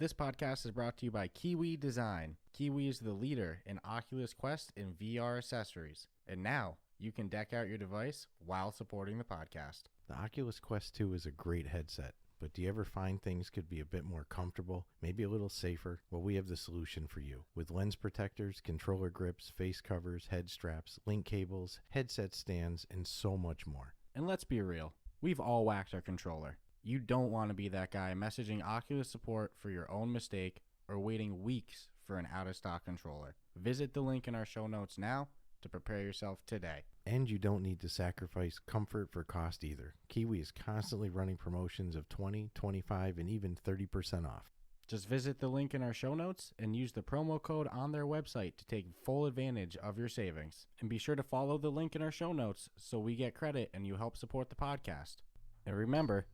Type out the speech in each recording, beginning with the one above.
This podcast is brought to you by Kiwi Design. Kiwi is the leader in Oculus Quest and VR accessories. And now, you can deck out your device while supporting the podcast. The Oculus Quest 2 is a great headset, but do you ever find things could be a bit more comfortable, maybe a little safer? Well, we have the solution for you. With lens protectors, controller grips, face covers, head straps, link cables, headset stands, and so much more. And let's be real, we've all whacked our controller. You don't want to be that guy messaging Oculus support for your own mistake or waiting weeks for an out-of-stock controller. Visit the link in our show notes now to prepare yourself today. And you don't need to sacrifice comfort for cost either. Kiwi is constantly running promotions of 20, 25, and even 30% off. Just visit the link in our show notes and use the promo code on their website to take full advantage of your savings. And be sure to follow the link in our show notes so we get credit and you help support the podcast. And remember,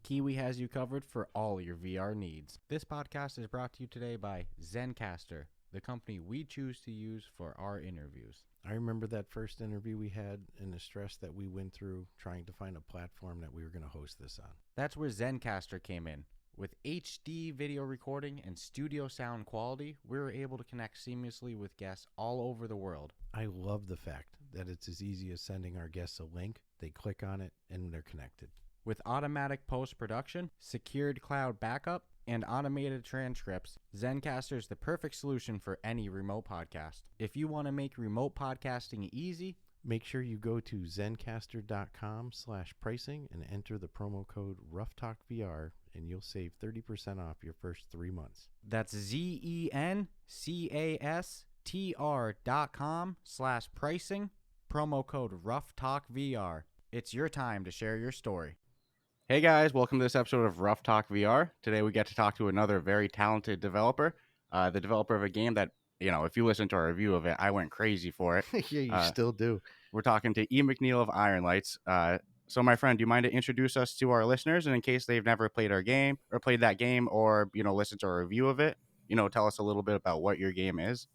Kiwi has you covered for all your VR needs. This podcast is brought to you today by Zencastr, the company we choose to use for our interviews. I remember that first interview we had and the stress that we went through trying to find a platform that we were going to host this on. That's where Zencastr came in. With HD video recording and studio sound quality, we were able to connect seamlessly with guests all over the world. I love the fact that it's as easy as sending our guests a link, they click on it, and they're connected. With automatic post-production, secured cloud backup, and automated transcripts, Zencastr is the perfect solution for any remote podcast. If you want to make remote podcasting easy, make sure you go to zencastr.com/pricing and enter the promo code Ruff Talk VR, and you'll save 30% off your first 3 months. That's zencastr.com/pricing, promo code Ruff Talk VR. It's your time to share your story. Hey guys, welcome to this episode of Ruff Talk VR. Today we get to talk to another very talented developer, the developer of a game that, if you listen to our review of it, I went crazy for it. Yeah, you still do. We're talking to E Mcneill of Ironlights. So my friend, do you mind to introduce us to our listeners? And in case they've never played our game or played that game or, listened to our review of it, tell us a little bit about what your game is.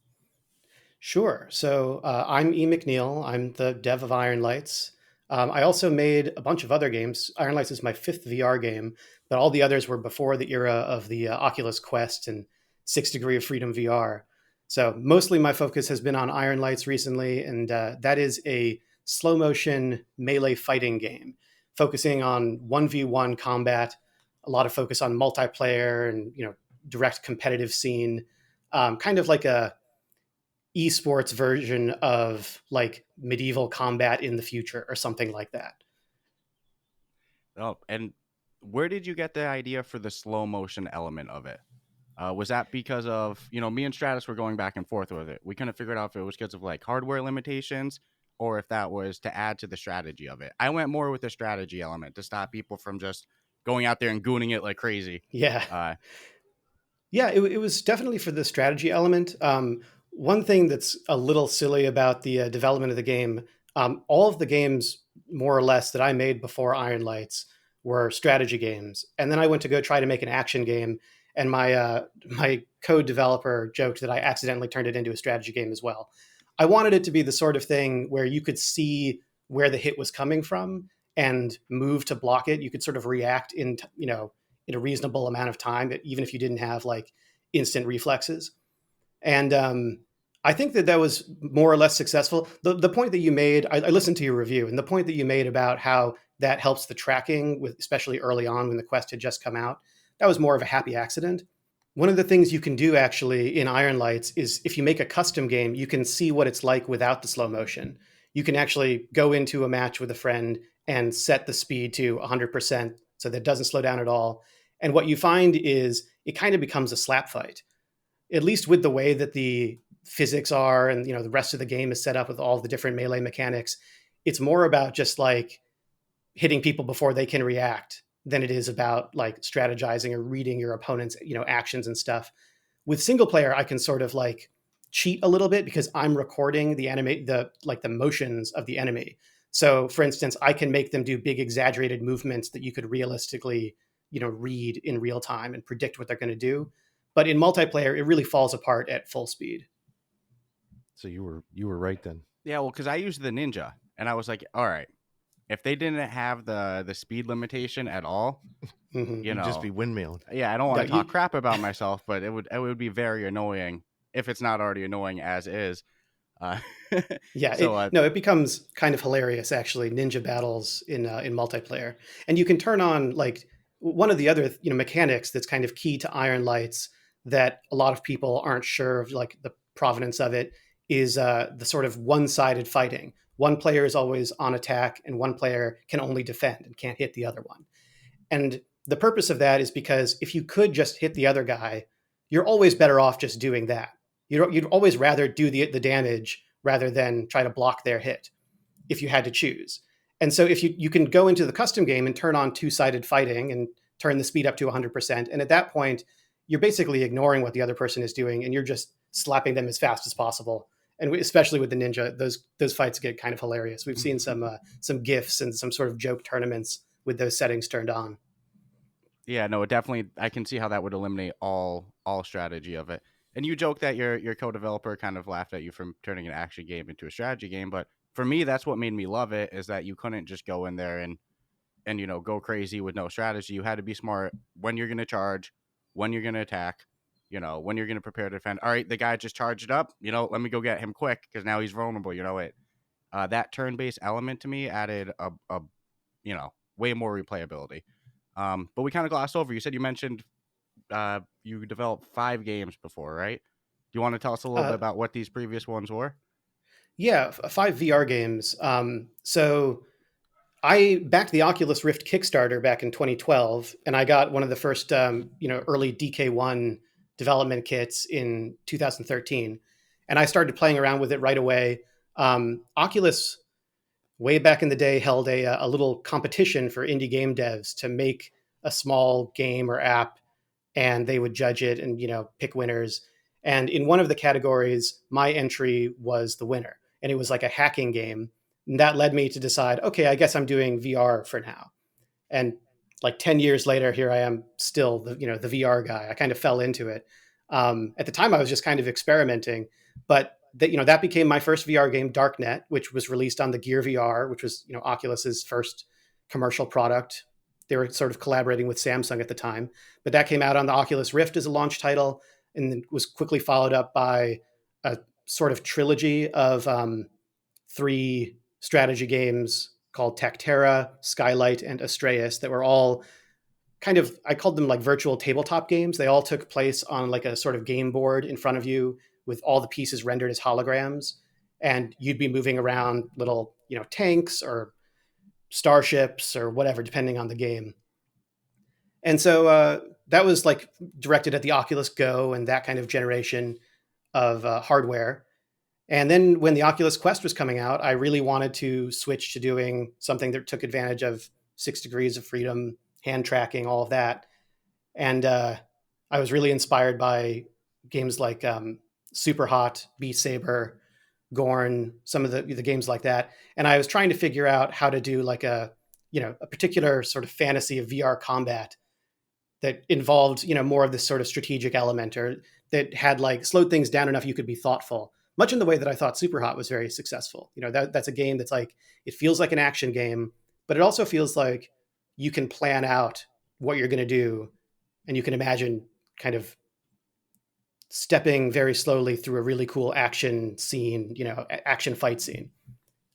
Sure. So I'm E Mcneill. I'm the dev of Ironlights. I also made a bunch of other games. Ironlights is my 5th VR game, but all the others were before the era of the Oculus Quest and 6 Degree of Freedom VR. So mostly my focus has been on Ironlights recently, and that is a slow motion melee fighting game, focusing on 1v1 combat, a lot of focus on multiplayer and direct competitive scene, kind of like a esports version of like medieval combat in the future or something like that. Oh, and where did you get the idea for the slow motion element of it? Was that because of, me and Stratus were going back and forth with it. We couldn't figure out if it was because of like hardware limitations or if that was to add to the strategy of it. I went more with the strategy element to stop people from just going out there and gooning it like crazy. Yeah. It was definitely for the strategy element. One thing that's a little silly about the development of the game, all of the games, more or less, that I made before Ironlights were strategy games. And then I went to go try to make an action game, and my code developer joked that I accidentally turned it into a strategy game as well. I wanted it to be the sort of thing where you could see where the hit was coming from and move to block it. You could sort of react in a reasonable amount of time, even if you didn't have like instant reflexes. And I think that was more or less successful. The point that you made, I listened to your review, and the point that you made about how that helps the tracking, especially early on when the Quest had just come out, that was more of a happy accident. One of the things you can do actually in Ironlights is if you make a custom game, you can see what it's like without the slow motion. You can actually go into a match with a friend and set the speed to 100% so that it doesn't slow down at all. And what you find is it kind of becomes a slap fight, at least with the way that the physics are and the rest of the game is set up with all the different melee mechanics. It's more about just like hitting people before they can react than it is about like strategizing or reading your opponent's actions and stuff. With single player, I can sort of like cheat a little bit because I'm recording the motions of the enemy. So for instance, I can make them do big exaggerated movements that you could realistically read in real time and predict what they're going to do. But in multiplayer, it really falls apart at full speed. So you were right then. Yeah, well, because I used the Ninja, and I was like, all right, if they didn't have the speed limitation at all, Hmm. You You'd just know, be windmilling. yeah, I don't want Yeah, to talk crap about myself, but it would be very annoying if it's not already annoying as is. Uh, yeah. so It becomes kind of hilarious actually. Ninja battles in multiplayer, and you can turn on like one of the other mechanics that's kind of key to Ironlights that a lot of people aren't sure of like the provenance of it is the sort of one-sided fighting. One player is always on attack, and one player can only defend and can't hit the other one. And the purpose of that is because if you could just hit the other guy, you're always better off just doing that. You'd always rather do the damage rather than try to block their hit if you had to choose. And so if you can go into the custom game and turn on two-sided fighting and turn the speed up to 100%, and at that point, you're basically ignoring what the other person is doing and you're just slapping them as fast as possible. And especially with the ninja, those fights get kind of hilarious. We've seen some gifs and some sort of joke tournaments with those settings turned on. yeah, no, it definitely. I can see how that would eliminate all strategy of it. And you joke that your co-developer kind of laughed at you from turning an action game into a strategy game, but for me, that's what made me love it. Is that you couldn't just go in there and go crazy with no strategy. You had to be smart when you're going to charge, when you're going to attack, when you're going to prepare to defend. All right, the guy just charged up. Let me go get him quick because now he's vulnerable. That turn-based element to me added a way more replayability. But we kind of glossed over. You said you mentioned you developed 5 games before, right? Do you want to tell us a little bit about what these previous ones were? Yeah, 5 VR games. So I backed the Oculus Rift Kickstarter back in 2012, and I got one of the first, early DK1 development kits in 2013, and I started playing around with it right away. Oculus, way back in the day, held a little competition for indie game devs to make a small game or app, and they would judge it and pick winners. And in one of the categories, my entry was the winner, and it was like a hacking game. And that led me to decide, okay, I guess I'm doing VR for now. And like 10 years later, here I am still the VR guy. I kind of fell into it. At the time, I was just kind of experimenting, but that became my first VR game, Darknet, which was released on the Gear VR, which was Oculus's first commercial product. They were sort of collaborating with Samsung at the time, but that came out on the Oculus Rift as a launch title, and was quickly followed up by a sort of trilogy of 3 strategy games called Tactera, Skylight, and Astraeus that were all kind of, I called them like virtual tabletop games. They all took place on like a sort of game board in front of you with all the pieces rendered as holograms. And you'd be moving around little, tanks or starships or whatever, depending on the game. And so that was like directed at the Oculus Go and that kind of generation of hardware. And then when the Oculus Quest was coming out, I really wanted to switch to doing something that took advantage of 6 degrees of freedom, hand tracking, all of that. And I was really inspired by games like Super Hot, Beat Saber, Gorn, some of the games like that. And I was trying to figure out how to do like a particular sort of fantasy of VR combat that involved, more of this sort of strategic element, or that had like slowed things down enough you could be thoughtful, much in the way that I thought Super Hot was very successful. That's a game that's like, it feels like an action game, but it also feels like you can plan out what you're going to do, and you can imagine kind of stepping very slowly through a really cool action scene, action fight scene.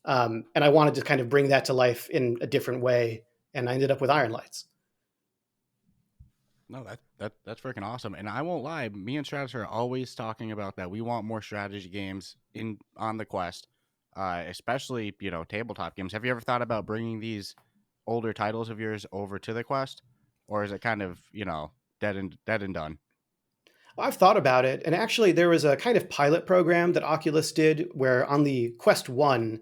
And I wanted to kind of bring that to life in a different way, and I ended up with Ironlights. No, that's freaking awesome. And I won't lie, me and Stratus are always talking about that. We want more strategy games on the Quest, especially tabletop games. Have you ever thought about bringing these older titles of yours over to the Quest, or is it kind of dead and done? I've thought about it, and actually there was a kind of pilot program that Oculus did where on the Quest 1,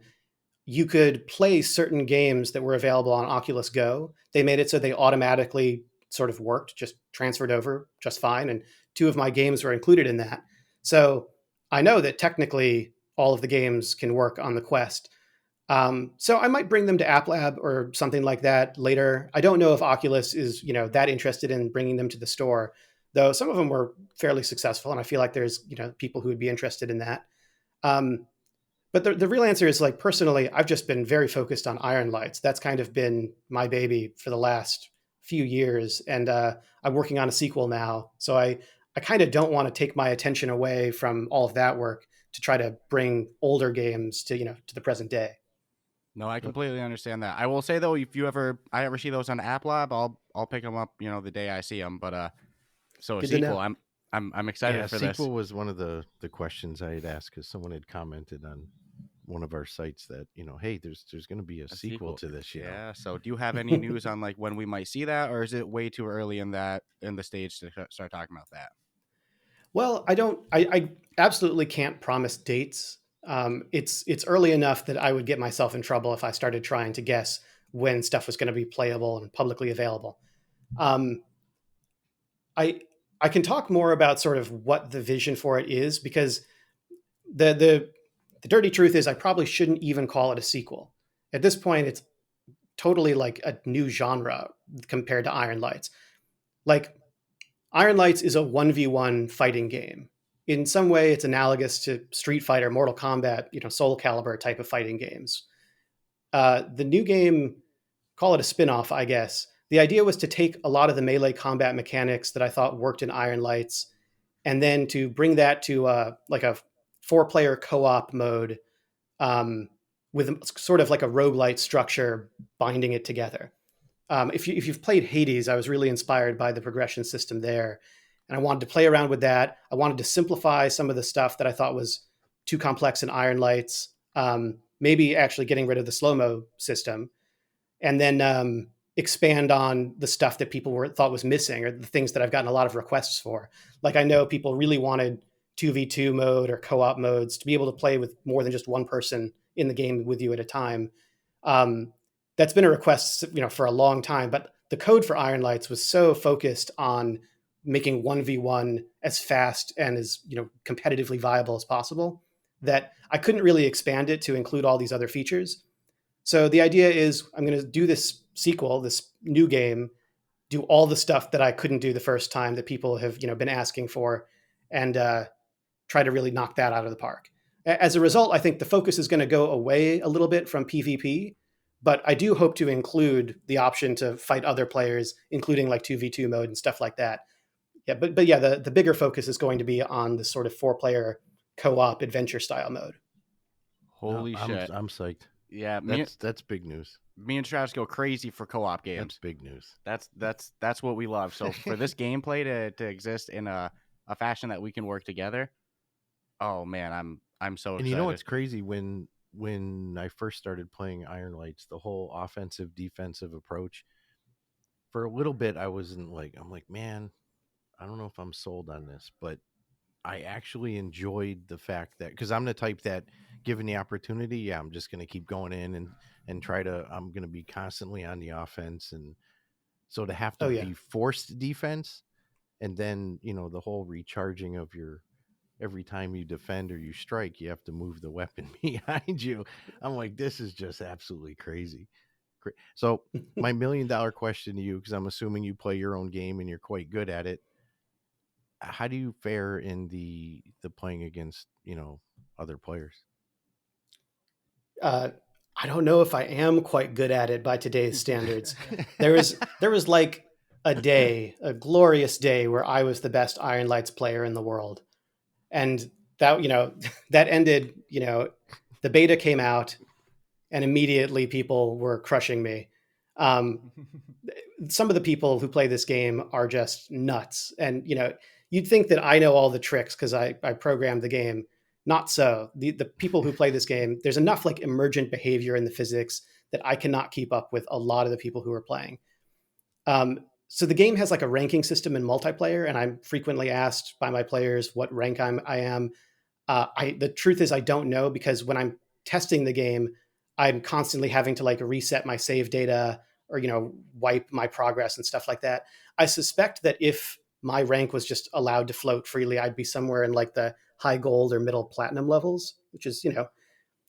you could play certain games that were available on Oculus Go. They made it so they automatically sort of worked, just transferred over just fine. And 2 of my games were included in that. So I know that technically all of the games can work on the Quest. So I might bring them to App Lab or something like that later. I don't know if Oculus is, that interested in bringing them to the store, though some of them were fairly successful. And I feel like there's, people who would be interested in that. But the real answer is, like, personally, I've just been very focused on Ironlights. That's kind of been my baby for the last few years, and I'm working on a sequel now. So I kind of don't want to take my attention away from all of that work to try to bring older games to to the present day. No, I completely understand that. I will say though, if I ever see those on App Lab, I'll pick them up, the day I see them. But so a Good to sequel, know. I'm excited Yeah, for sequel this. was one of the questions I had asked because someone had commented on one of our sites that hey, there's going to be a sequel to this. Yeah. So do you have any news on like when we might see that, or is it way too early in the stage to start talking about that? Well, I don't. I absolutely can't promise dates. It's early enough that I would get myself in trouble if I started trying to guess when stuff was going to be playable and publicly available. Um, I I can talk more about sort of what the vision for it is, because the dirty truth is I probably shouldn't even call it a sequel. At this point, it's totally like a new genre compared to Ironlights. Like, Ironlights is a 1v1 fighting game. In some way, it's analogous to Street Fighter, Mortal Kombat, Soul Calibur type of fighting games. The new game, call it a spin-off, I guess. The idea was to take a lot of the melee combat mechanics that I thought worked in Ironlights, and then to bring that to like a 4-player co-op mode, with sort of like a roguelite structure binding it together. If you've played Hades, I was really inspired by the progression system there, and I wanted to play around with that. I wanted to simplify some of the stuff that I thought was too complex in Ironlights. Maybe actually getting rid of the slow mo system, and then expand on the stuff that people thought was missing, or the things that I've gotten a lot of requests for. Like, I know people really wanted 2v2 mode or co-op modes to be able to play with more than just one person in the game with you at a time. That's been a request, for a long time, but the code for Ironlights was so focused on making 1v1 as fast and as, competitively viable as possible, that I couldn't really expand it to include all these other features. So the idea is I'm going to do this sequel, this new game, do all the stuff that I couldn't do the first time that people have, been asking for, and try to really knock that out of the park. As a result, I think the focus is going to go away a little bit from PvP, but I do hope to include the option to fight other players, including like 2v2 mode and stuff like that. Yeah, but yeah, the bigger focus is going to be on the sort of 4-player co-op adventure style mode. Holy shit! I'm psyched. Yeah, that's big news. Me and Stratus go crazy for co-op games. That's big news. That's what we love. So for this gameplay to exist in a fashion that we can work together, oh man, I'm so excited. And you know what's crazy? When I first started playing Ironlights, the whole offensive defensive approach, for a little bit I'm like, man, I don't know if I'm sold on this, but I actually enjoyed the fact that, because I'm the type that, given the opportunity, I'm just going to keep going in and I'm going to be constantly on the offense. And so to have to be forced defense, and then, the whole recharging of every time you defend or you strike, you have to move the weapon behind you. I'm like, this is just absolutely crazy. So my $1 million question to you, because I'm assuming you play your own game and you're quite good at it, how do you fare in the playing against, other players? I don't know if I am quite good at it by today's standards. There was like a glorious day where I was the best Ironlights player in the world. And that, that ended, the beta came out and immediately people were crushing me. Some of the people who play this game are just nuts. And, you'd think that I know all the tricks because I programmed the game. Not so. The people who play this game, there's enough like emergent behavior in the physics that I cannot keep up with a lot of the people who are playing. So the game has like a ranking system in multiplayer, and I'm frequently asked by my players what rank I am. The truth is I don't know, because when I'm testing the game, I'm constantly having to like reset my save data or, wipe my progress and stuff like that. I suspect that if my rank was just allowed to float freely, I'd be somewhere in like the high gold or middle platinum levels, which is,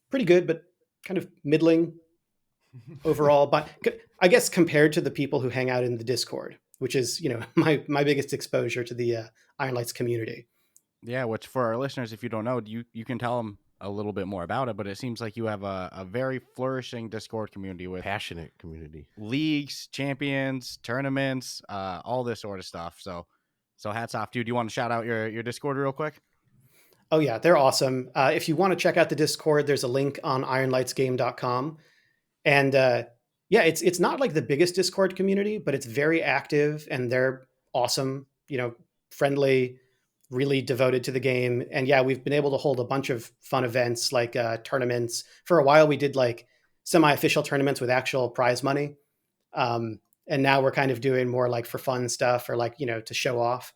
pretty good, but kind of middling overall. But I guess compared to the people who hang out in the Discord, which is, my biggest exposure to the Ironlights community. Yeah, which for our listeners, if you don't know, you can tell them a little bit more about it, but it seems like you have a very flourishing Discord community with Passionate community. leagues, champions, tournaments, all this sort of stuff. So hats off to you. Do you want to shout out your Discord real quick? Oh yeah, they're awesome. If you want to check out the Discord, there's a link on ironlightsgame.com. And yeah, it's not like the biggest Discord community, but it's very active and they're awesome, friendly, really devoted to the game. And yeah, we've been able to hold a bunch of fun events like tournaments. For a while, we did like semi-official tournaments with actual prize money. And now we're kind of doing more like for fun stuff or like, to show off.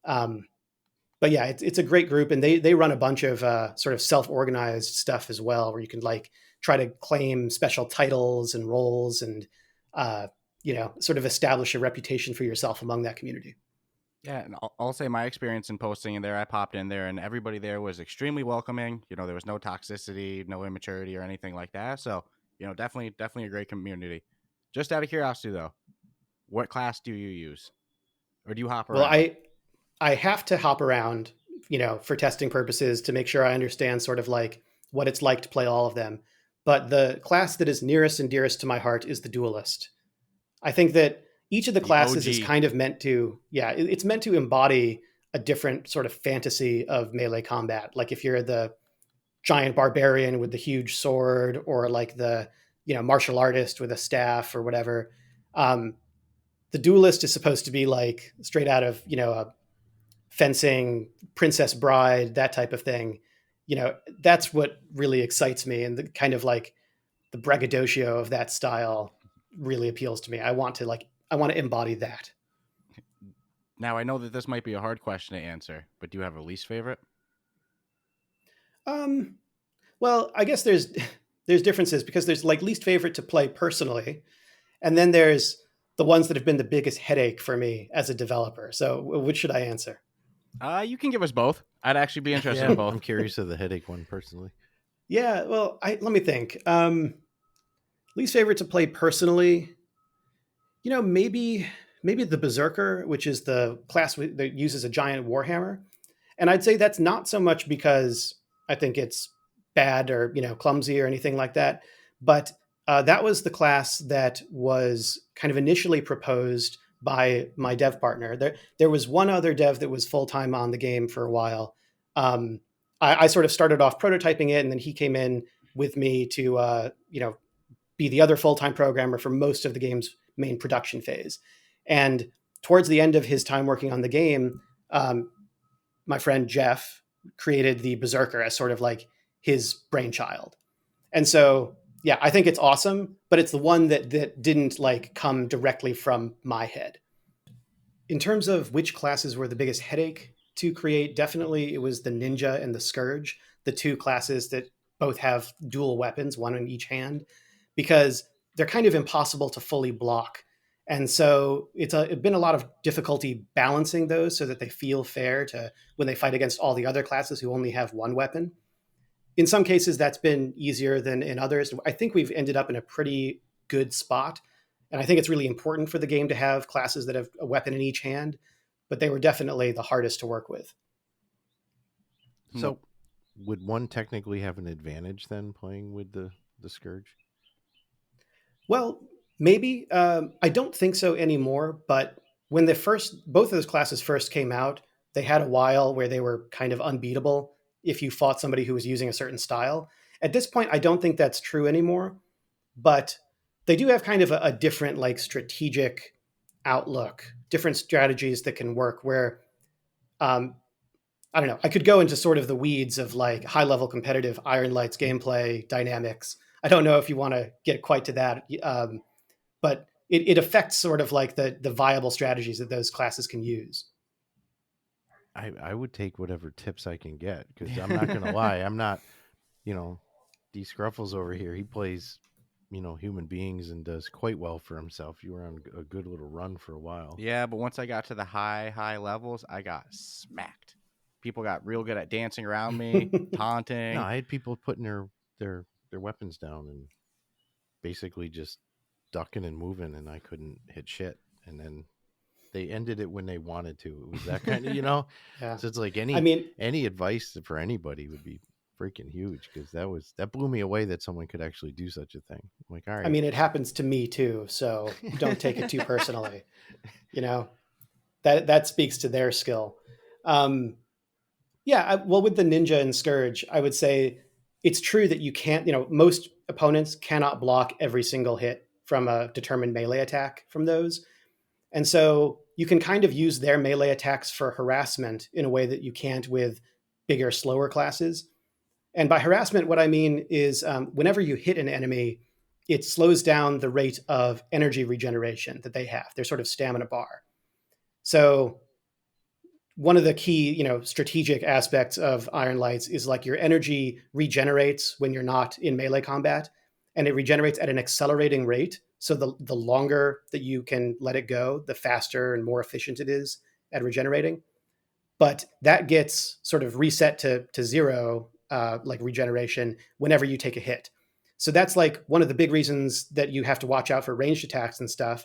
But yeah, it's a great group, and they run a bunch of sort of self-organized stuff as well, where you can like try to claim special titles and roles, and sort of establish a reputation for yourself among that community. Yeah, and I'll say my experience in posting in there. I popped in there, and everybody there was extremely welcoming. There was no toxicity, no immaturity, or anything like that. So definitely a great community. Just out of curiosity, though, what class do you use, or do you hop around? Well, I have to hop around, for testing purposes to make sure I understand sort of like what it's like to play all of them. But the class that is nearest and dearest to my heart is the duelist. I think that each of the classes is kind of meant to, it's meant to embody a different sort of fantasy of melee combat. Like if you're the giant barbarian with the huge sword, or like the, martial artist with a staff or whatever. The duelist is supposed to be like straight out of, a fencing, Princess Bride, that type of thing. That's what really excites me, and the kind of like the braggadocio of that style really appeals to me. I want to embody that. Now, I know that this might be a hard question to answer, but do you have a least favorite? Well, I guess there's differences, because there's like least favorite to play personally, and then there's the ones that have been the biggest headache for me as a developer. So which should I answer? You can give us both. I'd actually be interested in both. I'm curious of the headache one personally. Yeah, well, let me think. Least favorite to play personally, maybe the Berserker, which is the class that uses a giant warhammer. And I'd say that's not so much because I think it's bad or, clumsy or anything like that. But that was the class that was kind of initially proposed by my dev partner. There was one other dev that was full-time on the game for a while. I sort of started off prototyping it, and then he came in with me to, be the other full-time programmer for most of the game's main production phase. And towards the end of his time working on the game, my friend Jeff created the Berserker as sort of like his brainchild. And so, yeah, I think it's awesome, but it's the one that didn't like come directly from my head. In terms of which classes were the biggest headache to create, definitely it was the Ninja and the Scourge, the two classes that both have dual weapons, one in each hand, because they're kind of impossible to fully block. And so it's been a lot of difficulty balancing those so that they feel fair to when they fight against all the other classes who only have one weapon. In some cases, that's been easier than in others. I think we've ended up in a pretty good spot. And I think it's really important for the game to have classes that have a weapon in each hand, but they were definitely the hardest to work with. So would one technically have an advantage then playing with the Scourge? Well, maybe. I don't think so anymore, but when both of those classes first came out, they had a while where they were kind of unbeatable if you fought somebody who was using a certain style. At this point, I don't think that's true anymore, but they do have kind of a different like strategic outlook, different strategies that can work where, I don't know, I could go into sort of the weeds of like high level competitive Ironlights gameplay dynamics. I don't know if you want to get quite to that, but it affects sort of like the viable strategies that those classes can use. I would take whatever tips I can get, because I'm not going to lie. I'm not, Dscruffles over here. He plays, human beings and does quite well for himself. You were on a good little run for a while. Yeah, but once I got to the high levels, I got smacked. People got real good at dancing around me, taunting. No, I had people putting their weapons down and basically just ducking and moving, and I couldn't hit shit. And then they ended it when they wanted to. It was that kind of, Yeah. So it's like any advice for anybody would be freaking huge, because that blew me away that someone could actually do such a thing. I'm like, all right. I mean, it happens to me too, so don't take it too personally. You know, that speaks to their skill. Well, with the ninja and scourge, I would say it's true that you can't. Most opponents cannot block every single hit from a determined melee attack from those, and so you can kind of use their melee attacks for harassment in a way that you can't with bigger, slower classes. And by harassment, what I mean is whenever you hit an enemy, it slows down the rate of energy regeneration that they have, their sort of stamina bar. So one of the key, strategic aspects of Ironlights is like your energy regenerates when you're not in melee combat, and it regenerates at an accelerating rate. So the longer that you can let it go, the faster and more efficient it is at regenerating. But that gets sort of reset to zero, like regeneration, whenever you take a hit. So that's like one of the big reasons that you have to watch out for ranged attacks and stuff.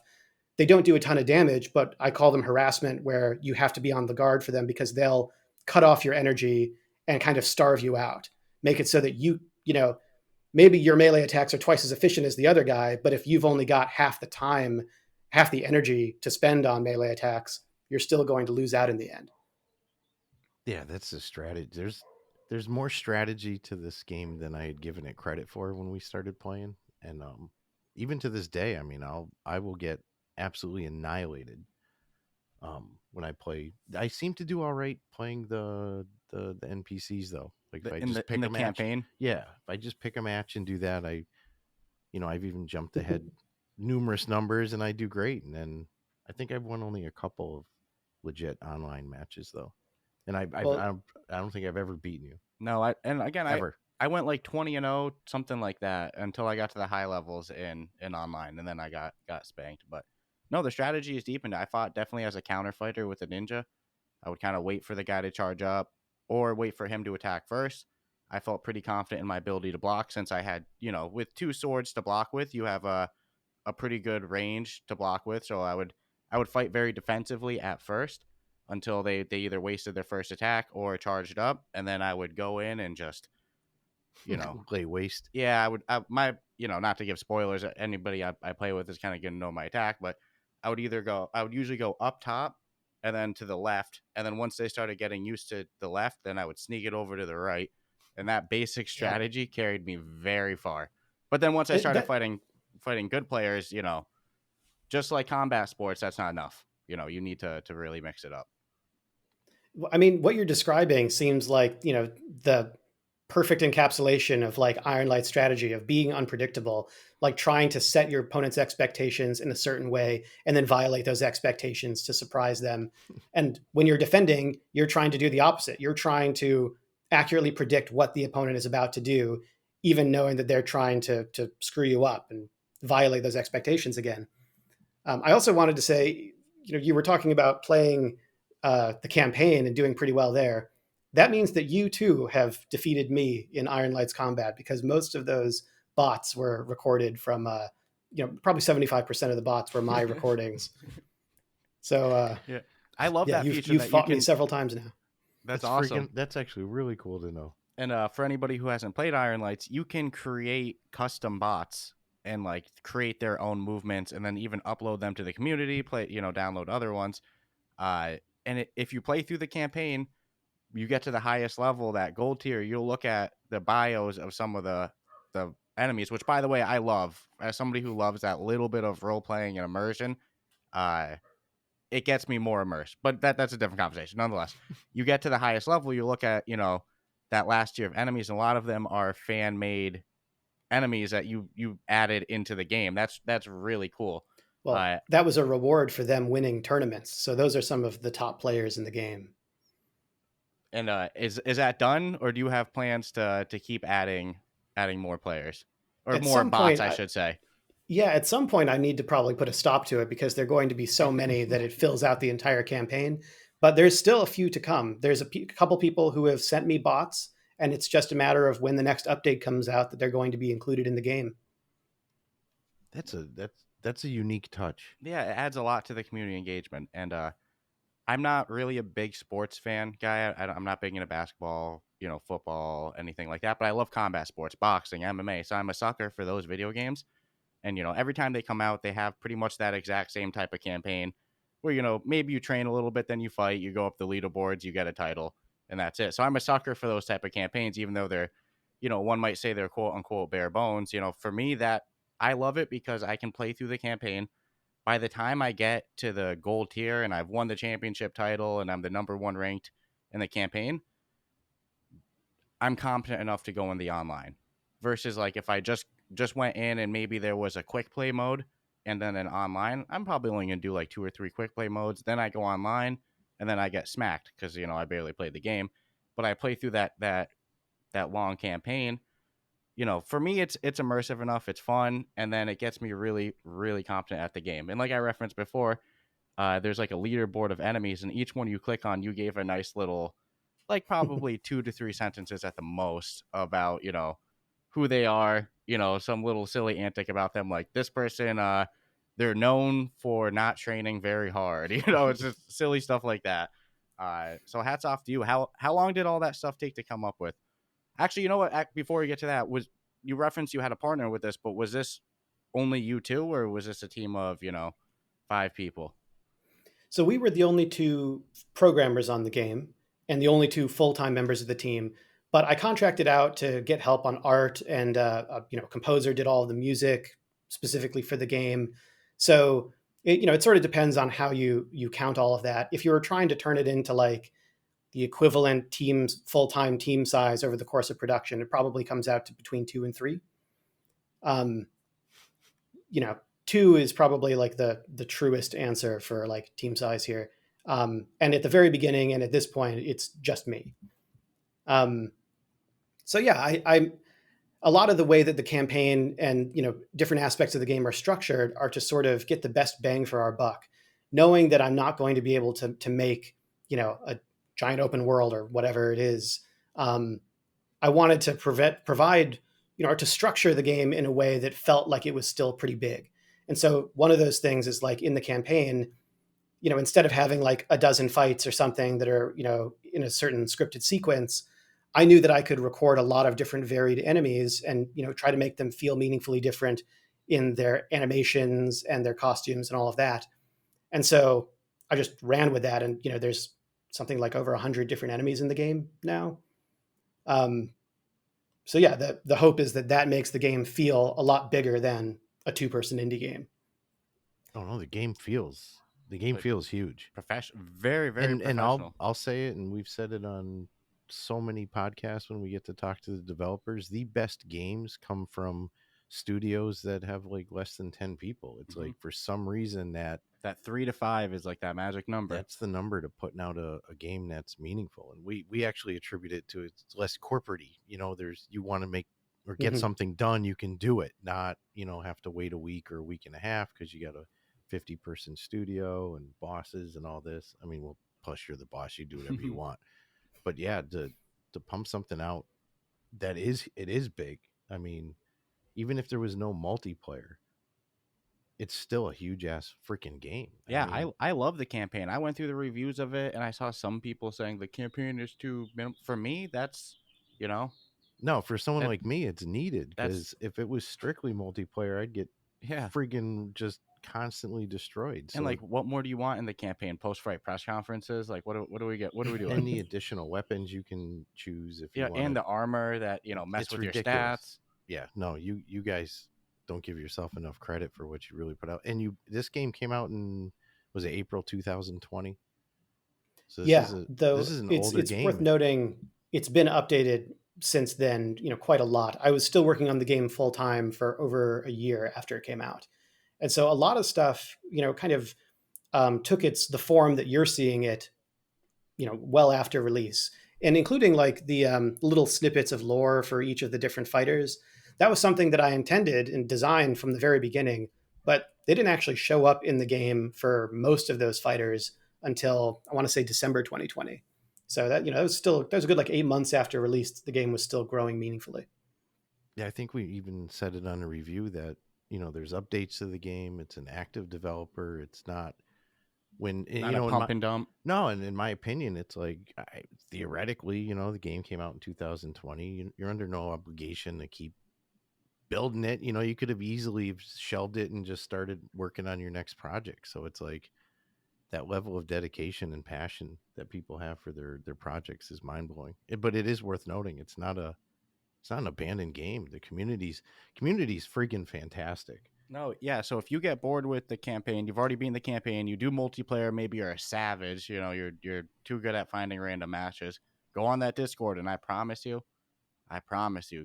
They don't do a ton of damage, but I call them harassment, where you have to be on the guard for them because they'll cut off your energy and kind of starve you out, make it so that maybe your melee attacks are twice as efficient as the other guy, but if you've only got half the time, half the energy to spend on melee attacks, you're still going to lose out in the end. Yeah, that's the strategy. There's more strategy to this game than I had given it credit for when we started playing, and even to this day, I mean, I will get absolutely annihilated when I play. I seem to do all right playing the NPCs though. Like if I just pick a match, campaign. yeah, if I just pick a match and do that, I've even jumped ahead numerous numbers and I do great. And then I think I've won only a couple of legit online matches though. And I don't think I've ever beaten you. No, Ever. I went like 20-0, something like that, until I got to the high levels in online, and then I got spanked. But no, the strategy is deep, and I fought definitely as a counter fighter with a ninja. I would kind of wait for the guy to charge up or wait for him to attack first. I felt pretty confident in my ability to block, since I had, with two swords to block with, you have a pretty good range to block with. So I would fight very defensively at first until they either wasted their first attack or charged up, and then I would go in and just, lay waste. Yeah, not to give spoilers, anybody I play with is kind of going to know my attack, but I would usually go up top and then to the left, and then once they started getting used to the left, then I would sneak it over to the right, and that basic strategy carried me very far. But then once I started fighting good players, just like combat sports, that's not enough. You need to really mix it up. I mean, what you're describing seems like, the perfect encapsulation of like Ironlight strategy of being unpredictable, like trying to set your opponent's expectations in a certain way and then violate those expectations to surprise them. And when you're defending, you're trying to do the opposite. You're trying to accurately predict what the opponent is about to do, even knowing that they're trying to screw you up and violate those expectations again. I also wanted to say, you were talking about playing the campaign and doing pretty well there. That means that you too have defeated me in Ironlights combat, because most of those bots were recorded from, probably 75% of the bots were my recordings. So yeah, I love that feature. You've fought me several times now. That's awesome. That's actually really cool to know. And for anybody who hasn't played Ironlights, you can create custom bots and like create their own movements, and then even upload them to the community. Download other ones. If you play through the campaign, you get to the highest level, that gold tier, you'll look at the bios of some of the enemies, which, by the way, I love. As somebody who loves that little bit of role playing and immersion, it gets me more immersed. But that's a different conversation. Nonetheless, you get to the highest level, you look at that last tier of enemies, and a lot of them are fan made enemies that you added into the game. That's really cool. Well, that was a reward for them winning tournaments. So those are some of the top players in the game. And is that done, or do you have plans to keep adding more players, or more bots, I should say? Yeah, at some point I need to probably put a stop to it, because there are going to be so many that it fills out the entire campaign. But there's still a few to come. There's a couple people who have sent me bots, and it's just a matter of when the next update comes out that they're going to be included in the game. That's a unique touch. Yeah, it adds a lot to the community engagement, and I'm not really a big sports fan guy. I'm not big into basketball, football, anything like that. But I love combat sports, boxing, MMA. So I'm a sucker for those video games. And, every time they come out, they have pretty much that exact same type of campaign where, maybe you train a little bit, then you fight, you go up the leaderboards, you get a title, and that's it. So I'm a sucker for those type of campaigns, even though they're, one might say they're quote unquote bare bones. For me, that I love it because I can play through the campaign. By the time I get to the gold tier and I've won the championship title and I'm the number 1 ranked in the campaign, I'm competent enough to go in the online. Versus like if I just went in and maybe there was a quick play mode and then an online, I'm probably only gonna do like 2 or 3 quick play modes. Then I go online and then I get smacked because I barely played the game. But I play through that long campaign. For me, it's immersive enough. It's fun, and then it gets me really, really competent at the game. And like I referenced before, there's like a leaderboard of enemies, and each one you click on, you gave a nice little, like probably 2 to 3 sentences at the most about who they are. Some little silly antic about them, like this person, they're known for not training very hard. It's just silly stuff like that. So hats off to you. How long did all that stuff take to come up with? Actually, you know what? Before we get to that, was you referenced you had a partner with this, but was this only you two, or was this a team of 5 people? So we were the only 2 programmers on the game and the only 2 full-time members of the team. But I contracted out to get help on art, and composer did all of the music specifically for the game. So it sort of depends on how you count all of that. If you were trying to turn it into like the equivalent team's full-time team size over the course of production, it probably comes out to between 2 and 3. 2 is probably like the truest answer for like team size here. And at the very beginning and at this point, it's just me. So yeah, I a lot of the way that the campaign and different aspects of the game are structured are to sort of get the best bang for our buck, knowing that I'm not going to be able to make a giant open world or whatever it is. I wanted to provide or to structure the game in a way that felt like it was still pretty big. And so one of those things is like in the campaign, instead of having like a dozen fights or something that are in a certain scripted sequence, I knew that I could record a lot of different varied enemies and try to make them feel meaningfully different in their animations and their costumes and all of that. And so I just ran with that, and there's something like over 100 different enemies in the game now. So yeah, the hope is that makes the game feel a lot bigger than a 2-person indie game. Oh no, the game feels huge. Professional, very, very And professional. I'll say it, and we've said it on so many podcasts when we get to talk to the developers. The best games come from studios that have like less than 10 people. It's like for some reason that 3 to 5 is like that magic number. That's the number to putting out a game that's meaningful. And we actually attribute it to it's less corporate-y. There's you want to make or get something done, you can do it, not have to wait a week or a week and a half because you got a 50-person studio and bosses and all this. I mean, well, plus you're the boss, you do whatever you want. But yeah, to pump something out it is big. I mean, even if there was no multiplayer, it's still a huge ass freaking game. Yeah, I love the campaign. I went through the reviews of it and I saw some people saying the campaign is too for me. That's no, for someone like me, it's needed, because if it was strictly multiplayer, I'd get friggin' just constantly destroyed. And like, what more do you want in the campaign? Post-fight press conferences? Like, what do we get? What do we do? And the additional weapons you can choose if you want. And the armor that mess with ridiculous. Your stats. Yeah, no, you guys don't give yourself enough credit for what you really put out. And this game came out in, was it April 2020? So this is an older game. It's worth noting it's been updated since then, quite a lot. I was still working on the game full time for over a year after it came out. And so a lot of stuff, kind of took the form that you're seeing it, well after release, and including like the little snippets of lore for each of the different fighters. That was something that I intended and designed from the very beginning, but they didn't actually show up in the game for most of those fighters until I want to say December 2020. So that, that was a good like 8 months after release. The game was still growing meaningfully. Yeah, I think we even said it on a review that, there's updates to the game. It's an active developer. It's not when Not you a know pump and dump. no, and in my opinion, it's like theoretically, you know, the game came out in 2020. You're under no obligation to keep building it. You know, you could have easily shelved it and just started working on your next project. So it's like that level of dedication and passion that people have for their projects is mind blowing. But it is worth noting it's not an abandoned game. The community's freaking fantastic. No, yeah. So if you get bored with the campaign, you've already beaten the campaign. You do multiplayer. Maybe you're a savage. You know, you're too good at finding random matches. Go on that Discord, and I promise you,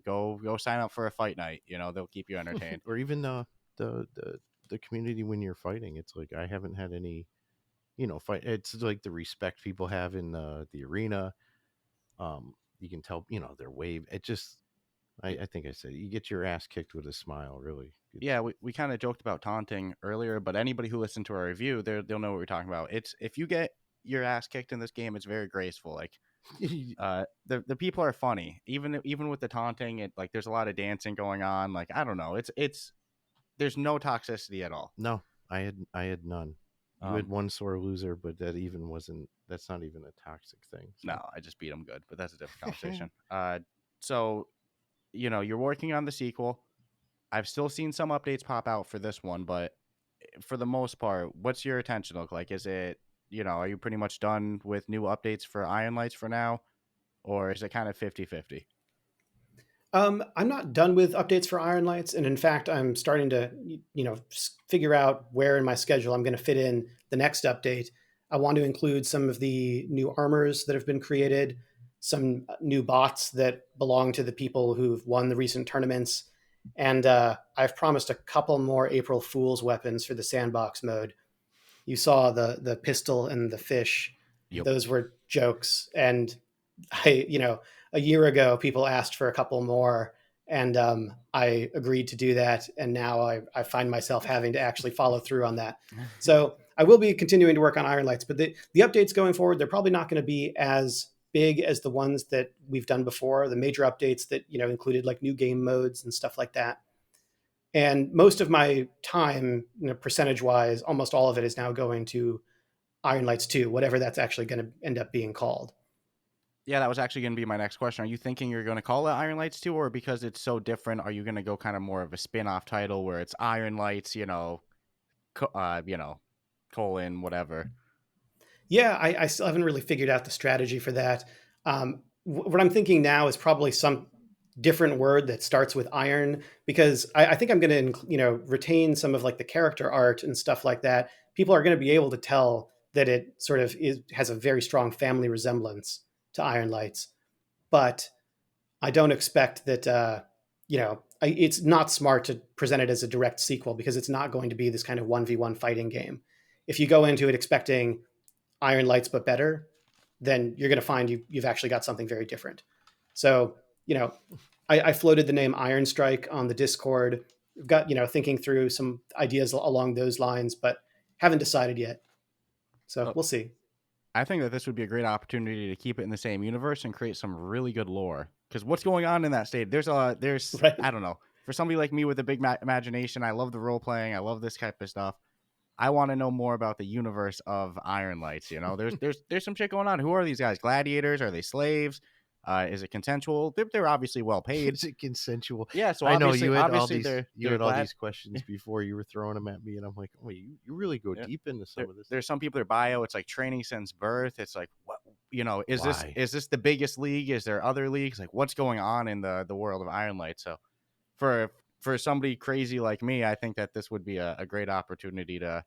go sign up for a fight night. You know, they'll keep you entertained. Or even the the community when you're fighting. It's like I haven't had any, you know, fight. It's like the respect people have in the arena. You can tell, you know, their wave. It just, I think I said, you get your ass kicked with a smile. Really. Yeah, we kind of joked about taunting earlier, but anybody who listened to our review, they'll know what we're talking about. It's if you get your ass kicked in this game, it's very graceful. Like, the people are funny, even with the taunting. It like there's a lot of dancing going on. Like I don't know, it's there's no toxicity at all. No, I had none. You had one sore loser, but that's not even a toxic thing. So. No, I just beat him good, but that's a different conversation. So, you know, you're working on the sequel. I've still seen some updates pop out for this one, but for the most part, what's your attention look like? Is it, you know, are you pretty much done with new updates for Ironlights for now? Or is it kind of 50-50? I'm not done with updates for Ironlights, and in fact, I'm starting to, you know, figure out where in my schedule I'm going to fit in the next update. I want to include some of the new armors that have been created, some new bots that belong to the people who've won the recent tournaments, and I've promised a couple more April Fool's weapons for the sandbox mode. You saw the pistol and the fish; Yep. Those were jokes, and a year ago, people asked for a couple more, and I agreed to do that. And now I find myself having to actually follow through on that. So I will be continuing to work on Ironlights, but the updates going forward, they're probably not going to be as big as the ones that we've done before. The major updates that, you know, included like new game modes and stuff like that. And most of my time, you know, percentage wise, almost all of it is now going to Ironlights 2, whatever that's actually going to end up being called. Yeah, that was actually going to be my next question. Are you thinking you're going to call it Ironlights 2, or because it's so different, are you going to go kind of more of a spin-off title where it's Ironlights, colon, whatever? Yeah, I still haven't really figured out the strategy for that. What I'm thinking now is probably some different word that starts with iron, because I think I'm going to, you know, retain some of like the character art and stuff like that. People are going to be able to tell that it sort of has a very strong family resemblance to Ironlights, but I don't expect that. It's not smart to present it as a direct sequel because it's not going to be this kind of 1v1 fighting game. If you go into it expecting Ironlights but better, then you're going to find you've actually got something very different. So, you know, I floated the name Iron Strike on the Discord. We've got, you know, thinking through some ideas along those lines, but haven't decided yet. So we'll see. I think that this would be a great opportunity to keep it in the same universe and create some really good lore. Because what's going on in that state? There's Right. I don't know. For somebody like me with a big imagination, I love the role playing. I love this type of stuff. I want to know more about the universe of Ironlights. You know, there's some shit going on. Who are these guys? Gladiators? Are they slaves? Is it consensual? They're obviously well paid. Is it consensual? Yeah, so I know you had all these these questions before. You were throwing them at me, and I'm like, oh, you really go deep into some of this. There's some people, their bio, it's like training since birth. It's like, what, you know, is this the biggest league? Is there other leagues? Like, what's going on in the world of Ironlight? So for somebody crazy like me, I think that this would be a great opportunity to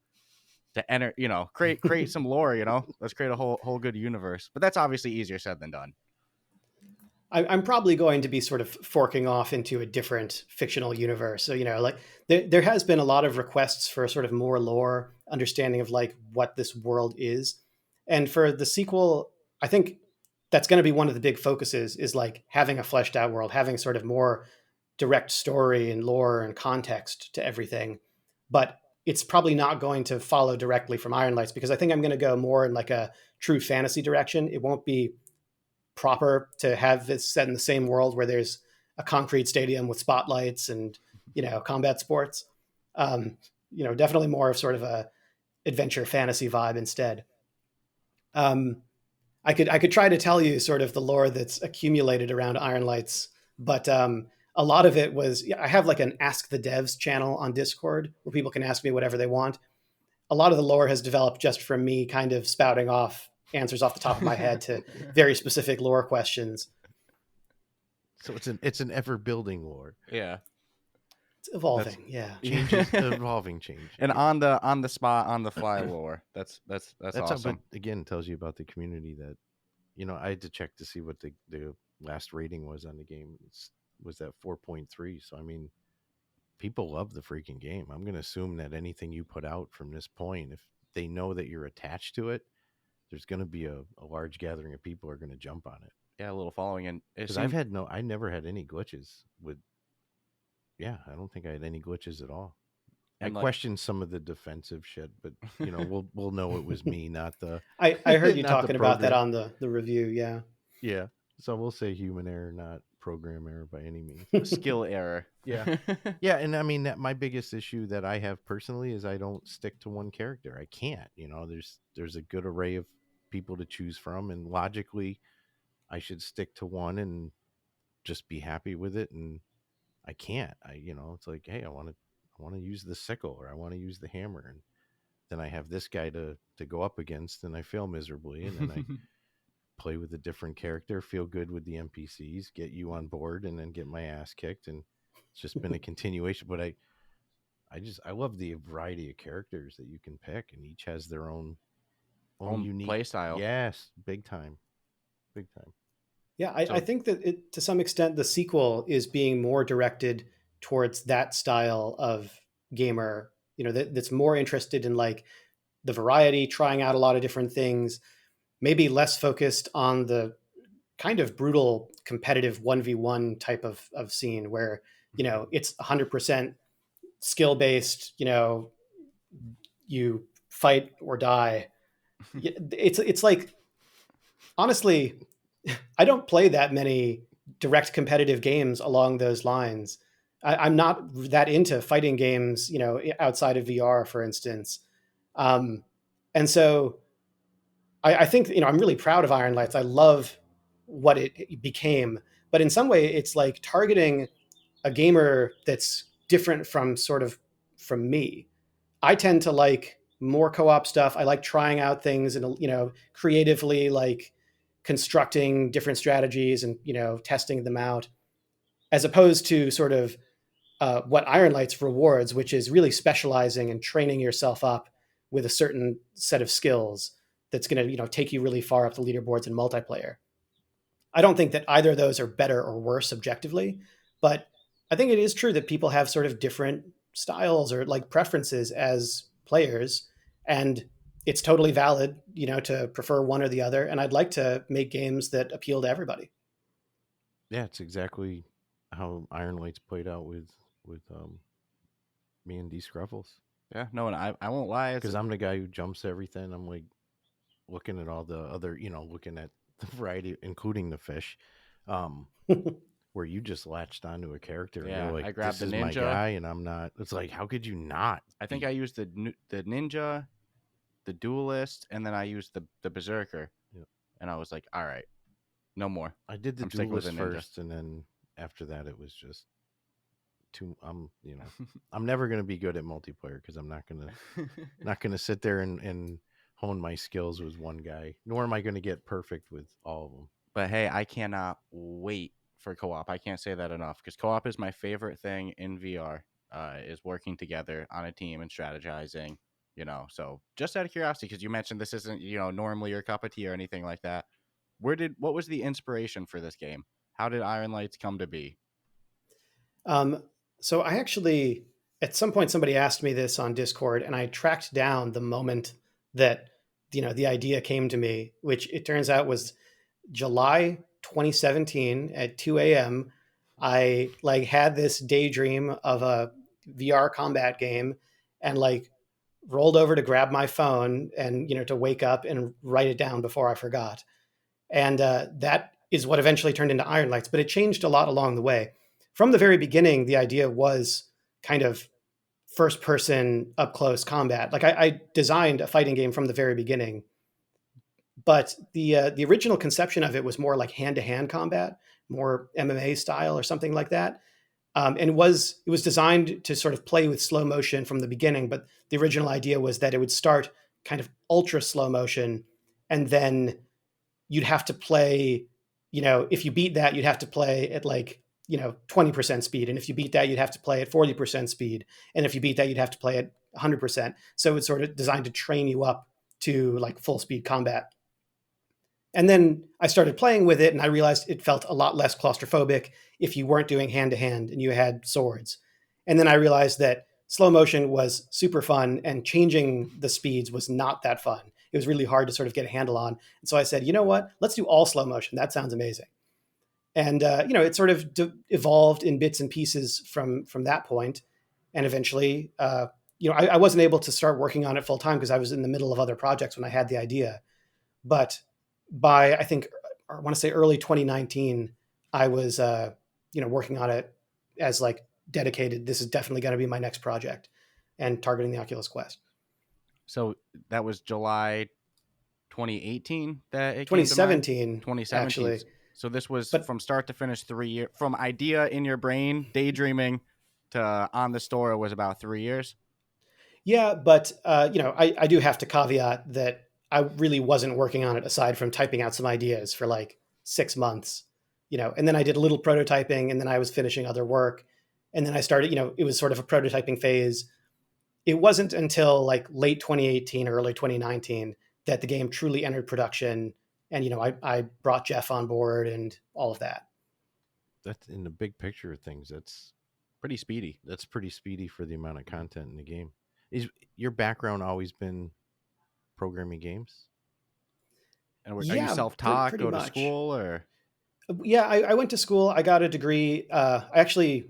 enter, you know, create some lore, you know. Let's create a whole good universe. But that's obviously easier said than done. I'm probably going to be sort of forking off into a different fictional universe. So, you know, like there has been a lot of requests for sort of more lore understanding of like what this world is. And for the sequel, I think that's going to be one of the big focuses is like having a fleshed out world, having sort of more direct story and lore and context to everything. But it's probably not going to follow directly from Ironlights because I think I'm going to go more in like a true fantasy direction. It won't be proper to have this set in the same world where there's a concrete stadium with spotlights and, you know, combat sports. Definitely more of sort of a adventure fantasy vibe instead. I could try to tell you sort of the lore that's accumulated around Ironlights, but a lot of it was, I have like an Ask the Devs channel on Discord where people can ask me whatever they want. A lot of the lore has developed just from me kind of spouting off answers off the top of my head to very specific lore questions. So it's an ever building lore. Yeah. It's evolving, Changes, evolving change. And on the spot, on the fly lore. That's awesome. But again, tells you about the community that, you know, I had to check to see what the last rating was on the game. Was that 4.3? So I mean, people love the freaking game. I'm going to assume that anything you put out from this point, if they know that you're attached to it, there's going to be a large gathering of people who are going to jump on it. Yeah, a little following. And because I never had any glitches with. Yeah, I don't think I had any glitches at all. And I questioned some of the defensive shit, but you know, we'll know it was me, not the. I heard you talking about that on the review. Yeah. Yeah. So we'll say human error, not program error by any means. Skill error. Yeah. Yeah, and I mean, that my biggest issue that I have personally is I don't stick to one character. I can't. You know, there's a good array of people to choose from, and logically, I should stick to one and just be happy with it. And I can't. It's like, hey, I want to use the sickle, or I want to use the hammer, and then I have this guy to go up against, and I fail miserably, and then I play with a different character, feel good with the NPCs, get you on board, and then get my ass kicked, and it's just been a continuation. But I love the variety of characters that you can pick, and each has their own unique play style. Yes, big time. Yeah, I think that to some extent the sequel is being more directed towards that style of gamer, you know, that's more interested in like the variety, trying out a lot of different things, maybe less focused on the kind of brutal competitive 1v1 type of scene where, you know, it's 100% skill based, you know, you fight or die. It's like, honestly, I don't play that many direct competitive games along those lines. I'm not that into fighting games, you know, outside of VR, for instance. And so I think, you know, I'm really proud of Ironlights. I love what it became, but in some way it's like targeting a gamer that's different from me. I tend to like more co-op stuff. I like trying out things and, you know, creatively like constructing different strategies and, you know, testing them out, as opposed to sort of what Ironlights rewards, which is really specializing and training yourself up with a certain set of skills that's going to, you know, take you really far up the leaderboards in multiplayer. I don't think that either of those are better or worse objectively, but I think it is true that people have sort of different styles or like preferences as players, and it's totally valid, you know, to prefer one or the other. And I'd like to make games that appeal to everybody. Yeah, it's exactly how Ironlights played out with me and Dscruffles. Yeah, no, and I won't lie, because I'm the guy who jumps everything. I'm like looking at all the other, you know, looking at the variety, including the fish, where you just latched onto a character. Yeah, and you're like, I grabbed this the is ninja, my guy, and I'm not. It's like, how could you not? I think I used the ninja, the duelist, and then I used the berserker. Yep. And I was like, all right, no more. I did the duelist first, and then after that, it was just too. You know, I'm never gonna be good at multiplayer because I'm not gonna sit there and hone my skills with one guy. Nor am I gonna get perfect with all of them. But hey, I cannot wait for co-op. I can't say that enough, because co-op is my favorite thing in VR. Is working together on a team and strategizing. You know, so just out of curiosity, because you mentioned this isn't, you know, normally your cup of tea or anything like that. What was the inspiration for this game? How did Ironlights come to be? So I actually, at some point, somebody asked me this on Discord, and I tracked down the moment that, you know, the idea came to me, which it turns out was July 2017 at 2 a.m. I like had this daydream of a VR combat game, and like rolled over to grab my phone and, you know, to wake up and write it down before I forgot. And that is what eventually turned into Ironlights, but it changed a lot along the way. From the very beginning, the idea was kind of first person up close combat. Like I designed a fighting game from the very beginning, but the original conception of it was more like hand to hand combat, more MMA style or something like that. And it was designed to sort of play with slow motion from the beginning. But the original idea was that it would start kind of ultra slow motion, and then you'd have to play. If you beat that, you'd have to play at like 20% speed, and if you beat that, you'd have to play at 40% speed, and if you beat that, you'd have to play at 100%. So it's sort of designed to train you up to like full speed combat. And then I started playing with it, and I realized it felt a lot less claustrophobic if you weren't doing hand to hand and you had swords. And then I realized that slow motion was super fun, and changing the speeds was not that fun. It was really hard to sort of get a handle on. And so I said, you know what? Let's do all slow motion. That sounds amazing. And it sort of evolved in bits and pieces from that point. And eventually, I wasn't able to start working on it full time because I was in the middle of other projects when I had the idea. But by I want to say early 2019, I was working on it as like dedicated. This is definitely going to be my next project, and targeting the Oculus Quest. So that was July 2018 that it 2017, came to mind? 2017. Actually. So this was from start to finish 3 years, from idea in your brain, daydreaming, to on the store. It was about 3 years. Yeah, but I do have to caveat that I really wasn't working on it aside from typing out some ideas for like 6 months, and then I did a little prototyping, and then I was finishing other work. And then I started, it was sort of a prototyping phase. It wasn't until like late 2018, early 2019 that the game truly entered production. And, I brought Jeff on board and all of that. That's in the big picture of things. That's pretty speedy. That's pretty speedy for the amount of content in the game. Is your background always been programming games? And are you self-taught, go to school, or? Yeah, I went to school. I got a degree. I actually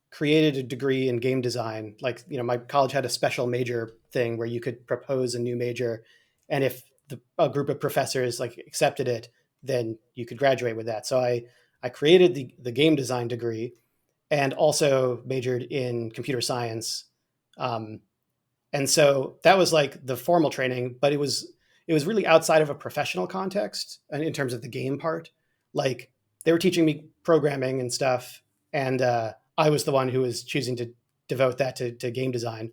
created a degree in game design. Like, my college had a special major thing where you could propose a new major. And if a group of professors like accepted it, then you could graduate with that. So I created the game design degree, and also majored in computer science. And so that was like the formal training, but it was really outside of a professional context, and in terms of the game part. Like, they were teaching me programming and stuff, and I was the one who was choosing to devote that to game design.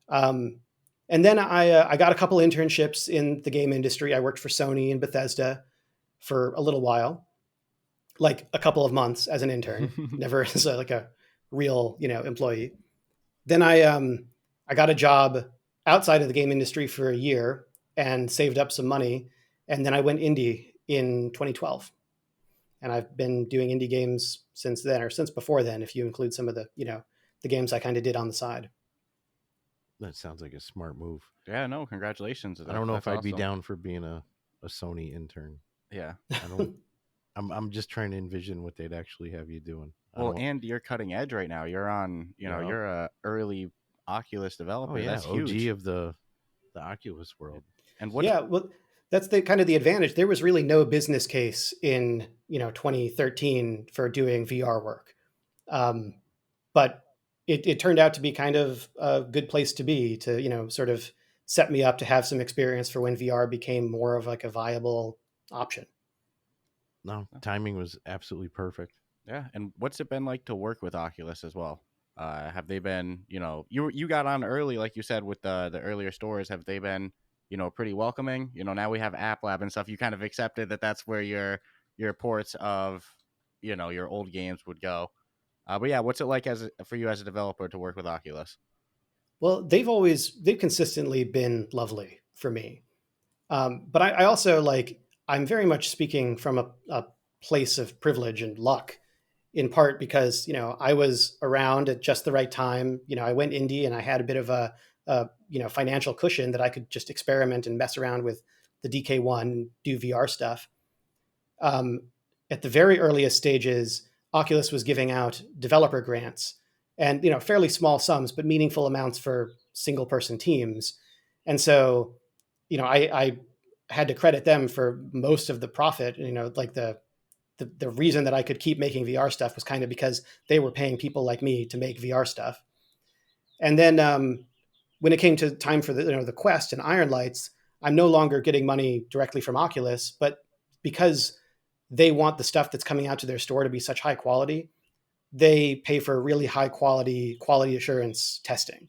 And then I got a couple internships in the game industry. I worked for Sony and Bethesda for a little while, like a couple of months as an intern, never as like a real, employee. Then I got a job outside of the game industry for a year and saved up some money. And then I went indie in 2012. And I've been doing indie games since then, or since before then, if you include some of the, the games I kind of did on the side. That sounds like a smart move. Yeah, no, congratulations. I don't know if I'd be down for being a Sony intern. Yeah. I'm just trying to envision what they'd actually have you doing. Well, and you're cutting edge right now. You're on, you're a early Oculus developer. Oh, yeah, that's OG huge. of the Oculus world. And what? Yeah, well, that's the kind of the advantage. There was really no business case in 2013 for doing VR work, but it turned out to be kind of a good place to be, to sort of set me up to have some experience for when VR became more of like a viable option. No, timing was absolutely perfect. Yeah, and what's it been like to work with Oculus as well? Have they been, you got on early, like you said, with the earlier stores? Have they been, pretty welcoming? Now we have App Lab and stuff. You kind of accepted that that's where your ports of, your old games would go. But yeah, what's it like for you as a developer to work with Oculus? Well, they've consistently been lovely for me. But I also I'm very much speaking from a place of privilege and luck, in part because, I was around at just the right time. I went indie and I had a bit of a financial cushion that I could just experiment and mess around with the DK1 and do VR stuff. At the very earliest stages, Oculus was giving out developer grants, and fairly small sums, but meaningful amounts for single person teams. And so, I had to credit them for most of the profit. Like the reason that I could keep making VR stuff was kind of because they were paying people like me to make VR stuff. And then when it came to time for the Quest and Ironlights, I'm no longer getting money directly from Oculus, but because they want the stuff that's coming out to their store to be such high quality, they pay for really high quality assurance testing.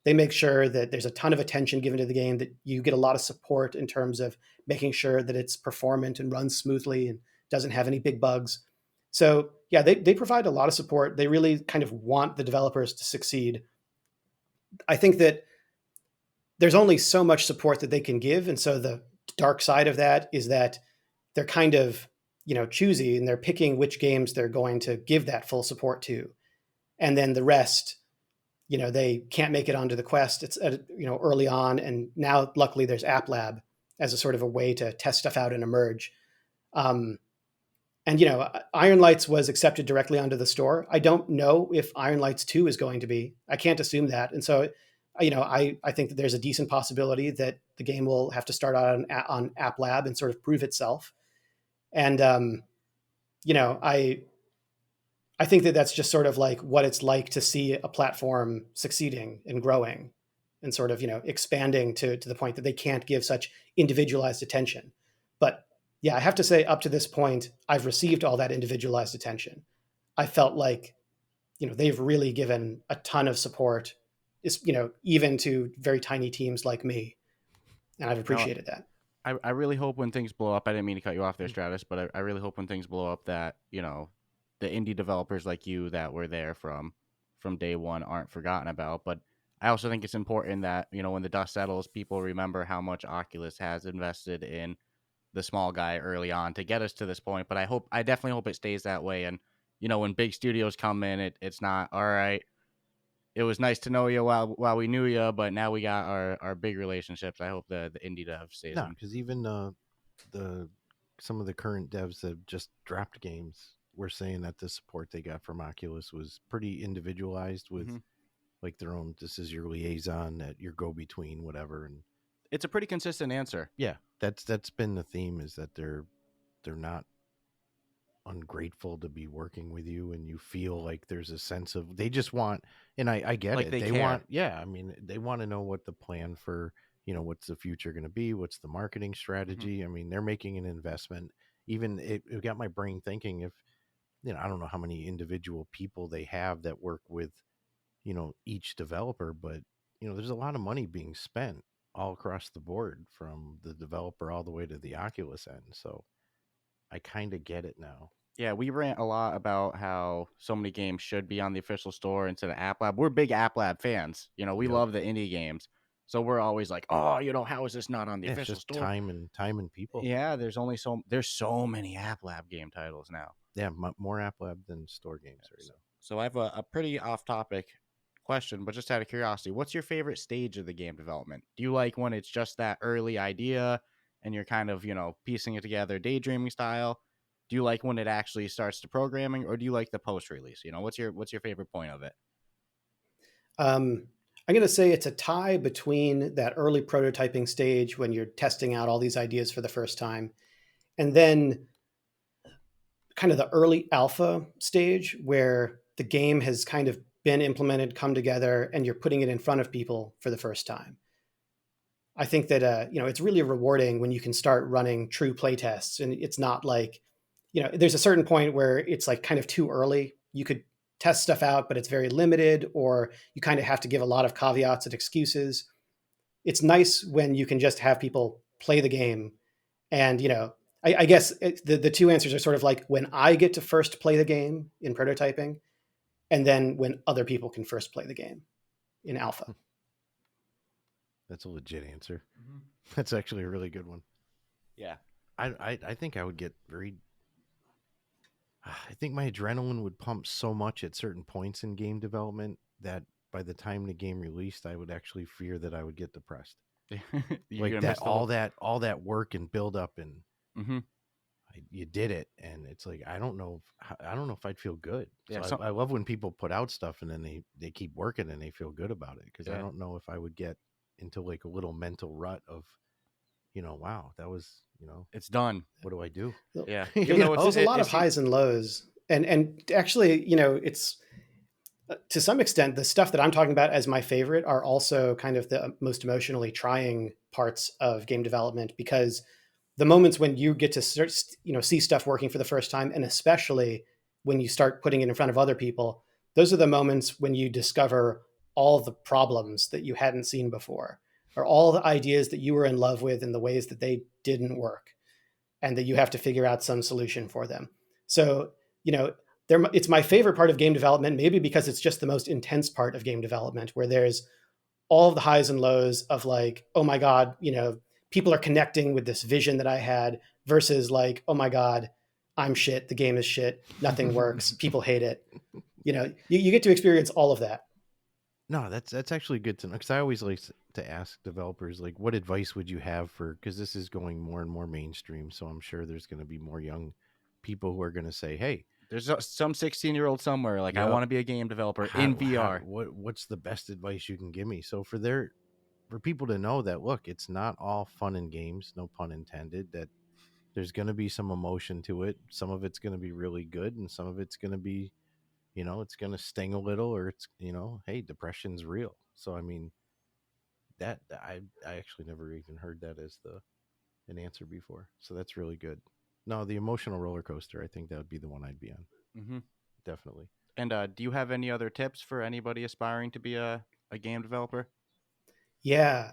They make sure that there's a ton of attention given to the game, that you get a lot of support in terms of making sure that it's performant and runs smoothly and doesn't have any big bugs. So yeah, they provide a lot of support. They really kind of want the developers to succeed. I think that there's only so much support that they can give. And so the dark side of that is that they're kind of, choosy, and they're picking which games they're going to give that full support to. And then the rest, they can't make it onto the Quest. It's early on, and now luckily there's App Lab as a sort of a way to test stuff out and emerge. And Ironlights was accepted directly onto the store. I don't know if Ironlights 2 is going to be. I can't assume that, and so I think that there's a decent possibility that the game will have to start out on App Lab and sort of prove itself. And I think that that's just sort of like what it's like to see a platform succeeding and growing and sort of, expanding to the point that they can't give such individualized attention. But yeah, I have to say, up to this point, I've received all that individualized attention. I felt like, they've really given a ton of support, even to very tiny teams like me. And I've appreciated that. I really hope when things blow up, I didn't mean to cut you off there, Stratus, but I really hope when things blow up that, the indie developers like you that were there from day one aren't forgotten about. But I also think it's important that, when the dust settles, people remember how much Oculus has invested in the small guy early on to get us to this point. But I definitely hope it stays that way. And, when big studios come in, it's not, all right, it was nice to know you while we knew you, but now we got our big relationships. I hope the indie dev stays. No, because even some of the current devs that just dropped games were saying that the support they got from Oculus was pretty individualized with like their own, this is your liaison, that your go-between, whatever. And it's a pretty consistent answer. Yeah, that's been the theme, is that they're not ungrateful to be working with you, and you feel like there's a sense of, they just want, and I get like it. They want, I mean, they want to know what the plan for, what's the future going to be, what's the marketing strategy. I mean, they're making an investment. Even it got my brain thinking, if, I don't know how many individual people they have that work with, each developer, but, there's a lot of money being spent all across the board from the developer all the way to the Oculus end. So I kind of get it now. Yeah, we rant a lot about how so many games should be on the official store instead of App Lab. We're big App Lab fans. We love the indie games. So we're always like, oh, how is this not on the official store? Time and people. Yeah, there's so many App Lab game titles now. Yeah, more App Lab than store games right now. So I have a pretty off-topic question, but just out of curiosity, what's your favorite stage of the game development? Do you like when it's just that early idea and you're kind of, piecing it together daydreaming style? Do you like when it actually starts to programming, or do you like the post-release? What's your favorite point of it? I'm going to say it's a tie between that early prototyping stage when you're testing out all these ideas for the first time, and then kind of the early alpha stage where the game has kind of been implemented, come together, and you're putting it in front of people for the first time. I think that, it's really rewarding when you can start running true play tests, and it's not like, there's a certain point where it's like kind of too early. You could test stuff out, but it's very limited, or you kind of have to give a lot of caveats and excuses. It's nice when you can just have people play the game. And, I guess the two answers are sort of like when I get to first play the game in prototyping, and then when other people can first play the game in alpha. That's a legit answer. That's actually a really good one. Yeah. I think I would get I think my adrenaline would pump so much at certain points in game development that by the time the game released, I would actually fear that I would get depressed. Like that, all that work and build up, and you did it, and it's like, I don't know if I'd feel good. Yeah, so I love when people put out stuff and then they keep working and they feel good about it, because I don't know if I would get into like a little mental rut of, wow, that was, it's done. What do I do? Yeah. There's a lot of highs and lows. And actually, To some extent, the stuff that I'm talking about as my favorite are also kind of the most emotionally trying parts of game development, because the moments when you get to start, see stuff working for the first time, and especially when you start putting it in front of other people, those are the moments when you discover all the problems that you hadn't seen before, or all the ideas that you were in love with in the ways that they didn't work, and that you have to figure out some solution for them. So, it's my favorite part of game development, maybe because it's just the most intense part of game development, where there's all of the highs and lows of like, oh my God, people are connecting with this vision that I had, versus like, oh my God, I'm shit. The game is shit. Nothing works. People hate it. You get to experience all of that. No, that's actually good to know, because I always like to ask developers, like, what advice would you have for, because this is going more and more mainstream, so I'm sure there's going to be more young people who are going to say, hey, There's some 16-year-old somewhere like, I Yep. want to be a game developer in VR. What's the best advice you can give me? So for people to know that, look, it's not all fun and games, no pun intended, that there's going to be some emotion to it. Some of it's going to be really good, and some of it's going to be, it's going to sting a little, or it's, hey, depression's real. So, I mean, that I actually never even heard that as an answer before. So that's really good. No, the emotional roller coaster, I think that would be the one I'd be on. Mm-hmm. Definitely. And do you have any other tips for anybody aspiring to be a game developer? Yeah.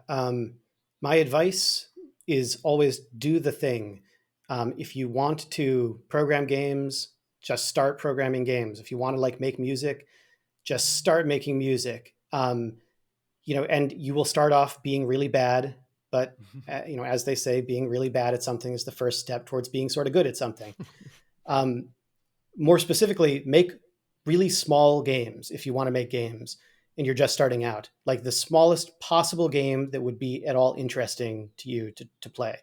My advice is always do the thing. If you want to program games, just start programming games. If you want to like make music, just start making music. And you will start off being really bad, but as they say, being really bad at something is the first step towards being sort of good at something. More specifically, make really small games if you want to make games and you're just starting out. Like the smallest possible game that would be at all interesting to you to play.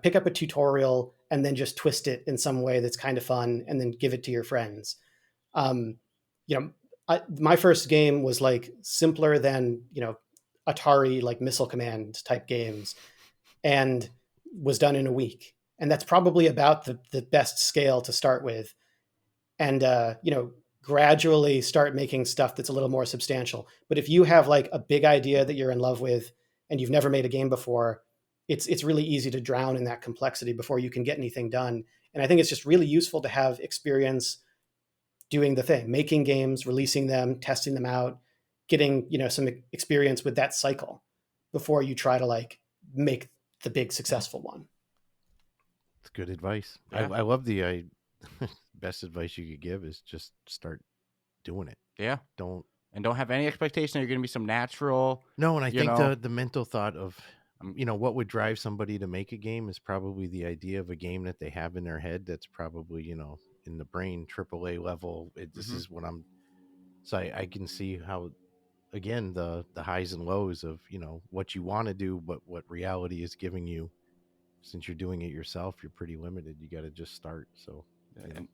Pick up a tutorial and then just twist it in some way that's kind of fun, and then give it to your friends. Um, my first game was like simpler than Atari, like Missile Command type games, and was done in a week. And that's probably about the best scale to start with. And gradually start making stuff that's a little more substantial. But if you have like a big idea that you're in love with and you've never made a game before, it's really easy to drown in that complexity before you can get anything done. And I think it's just really useful to have experience doing the thing, making games, releasing them, testing them out, getting some experience with that cycle before you try to like make the big successful one. It's good advice. Yeah. I love the best advice you could give is just start doing it. Yeah. Don't have any expectation you're going to be some natural. No, and I think the mental thought of what would drive somebody to make a game is probably the idea of a game that they have in their head that's probably in the brain AAA level. This is what I'm. So I can see how, again, the highs and lows of what you want to do, but what reality is giving you. Since you're doing it yourself, you're pretty limited. You got to just start. So, getting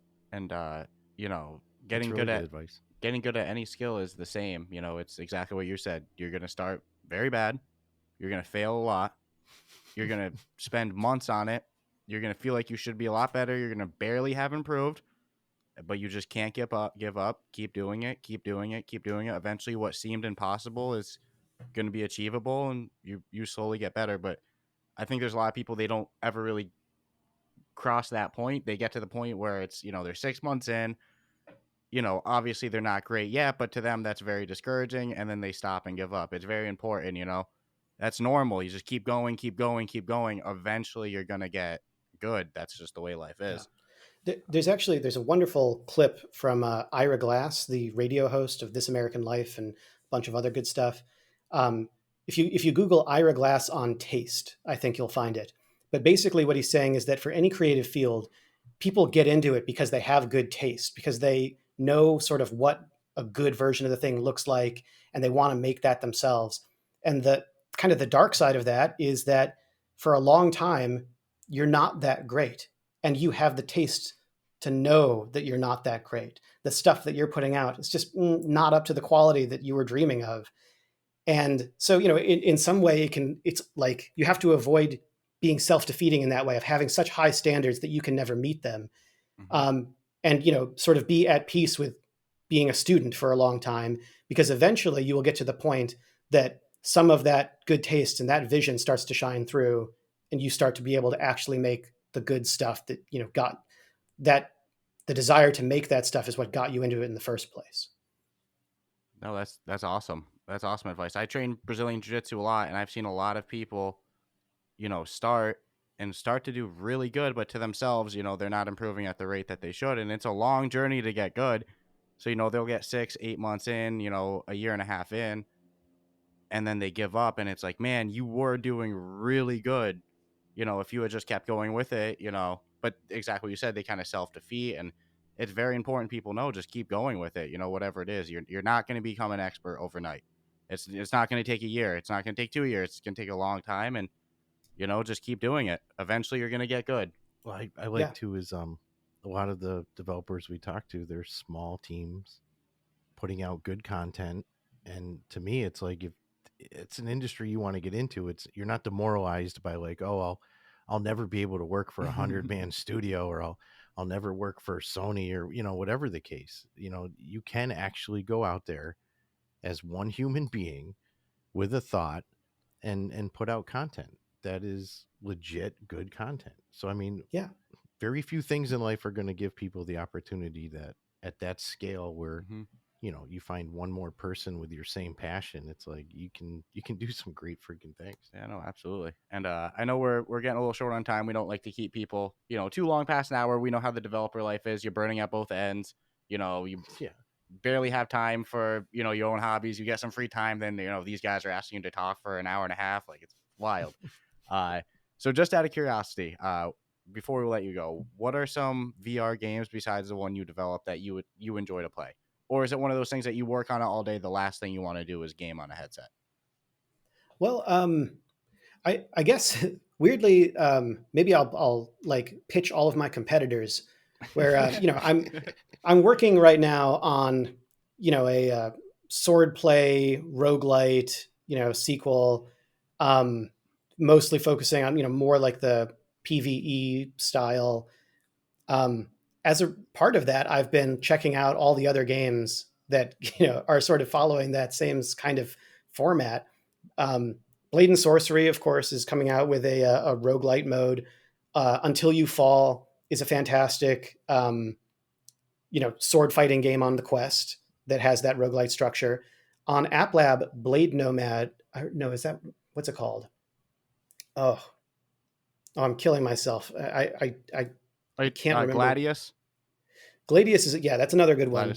really good at advice. Getting good at any skill is the same. It's exactly what you said. You're going to start very bad. You're going to fail a lot. You're going to spend months on it. You're going to feel like you should be a lot better. You're going to barely have improved, but you just can't give up. Keep doing it. Eventually, what seemed impossible is going to be achievable, and you slowly get better. But I think there's a lot of people, they don't ever really cross that point. They get to the point where it's, they're 6 months in, obviously they're not great yet, but to them that's very discouraging, and then they stop and give up. It's very important, that's normal. You just keep going. Eventually you're going to get good. That's just the way life is. Yeah. There's a wonderful clip from Ira Glass, the radio host of This American Life and a bunch of other good stuff. If you Google Ira Glass on taste, I think you'll find it. But basically what he's saying is that for any creative field, people get into it because they have good taste, because they know sort of what a good version of the thing looks like, and they want to make that themselves. And the kind of the dark side of that is that for a long time, you're not that great, and you have the taste to know that you're not that great. The stuff that you're putting out is just not up to the quality that you were dreaming of. And so, in some way it's like you have to avoid being self-defeating in that way, of having such high standards that you can never meet them. Mm-hmm. And, sort of be at peace with being a student for a long time, because eventually you will get to the point that some of that good taste and that vision starts to shine through, and you start to be able to actually make the good stuff that, got that. The desire to make that stuff is what got you into it in the first place. No, that's awesome. That's awesome advice. I train Brazilian Jiu-Jitsu a lot, and I've seen a lot of people, start to do really good, but to themselves, they're not improving at the rate that they should. And it's a long journey to get good. So, they'll get 6-8 months in, a year and a half in, and then they give up. And it's like, man, you were doing really good, if you had just kept going with it, but exactly what you said, they kind of self-defeat. And it's very important people know, just keep going with it, whatever it is. You're not going to become an expert overnight. It's not going to take a year. It's not going to take 2 years. It's going to take a long time. And just keep doing it. Eventually you're going to get good. Well, I like too is a lot of the developers we talk to, they're small teams putting out good content. And to me, it's like, if it's an industry you want to get into, you're not demoralized by like, oh, I'll never be able to work for 100-man studio, or I'll never work for Sony, or, whatever the case. You can actually go out there as one human being with a thought and put out content that is legit good content. So, I mean, very few things in life are going to give people the opportunity that at that scale where, you find one more person with your same passion. It's like, you can do some great freaking things. Yeah, no, absolutely. And I know we're getting a little short on time. We don't like to keep people, too long past an hour. We know how the developer life is. You're burning at both ends. You barely have time for, your own hobbies. You get some free time, then, these guys are asking you to talk for an hour and a half. Like, it's wild. So just out of curiosity, before we let you go, what are some VR games besides the one you developed that you enjoy to play? Or is it one of those things that you work on it all day, the last thing you want to do is game on a headset? Well, I guess weirdly, maybe I'll like pitch all of my competitors where, I'm working right now on, a sword play roguelite, sequel, mostly focusing on, more like the PvE style. As a part of that, I've been checking out all the other games that, are sort of following that same kind of format. Blade and Sorcery, of course, is coming out with a roguelite mode. Until You Fall is a fantastic, sword fighting game on the Quest that has that roguelite structure. On App Lab, Blade Nomad, what's it called? Oh, I'm killing myself. I can't remember. Gladius? Gladius that's another good one.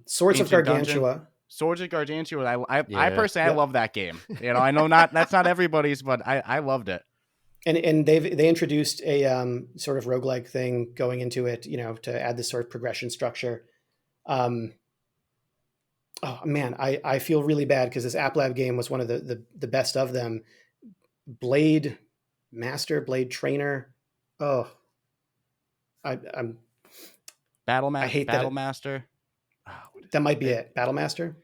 Swords of Gargantua. Dungeon. Swords of Gargantua. I personally, I love that game. I know that's not everybody's, but I loved it. And they introduced a sort of roguelike thing going into it, to add this sort of progression structure. Oh man, I feel really bad because this App Lab game was one of the best of them. Blade Master, Blade Trainer. Oh, I'm Battle I hate Battle that. Master. That might be it. Battle Master.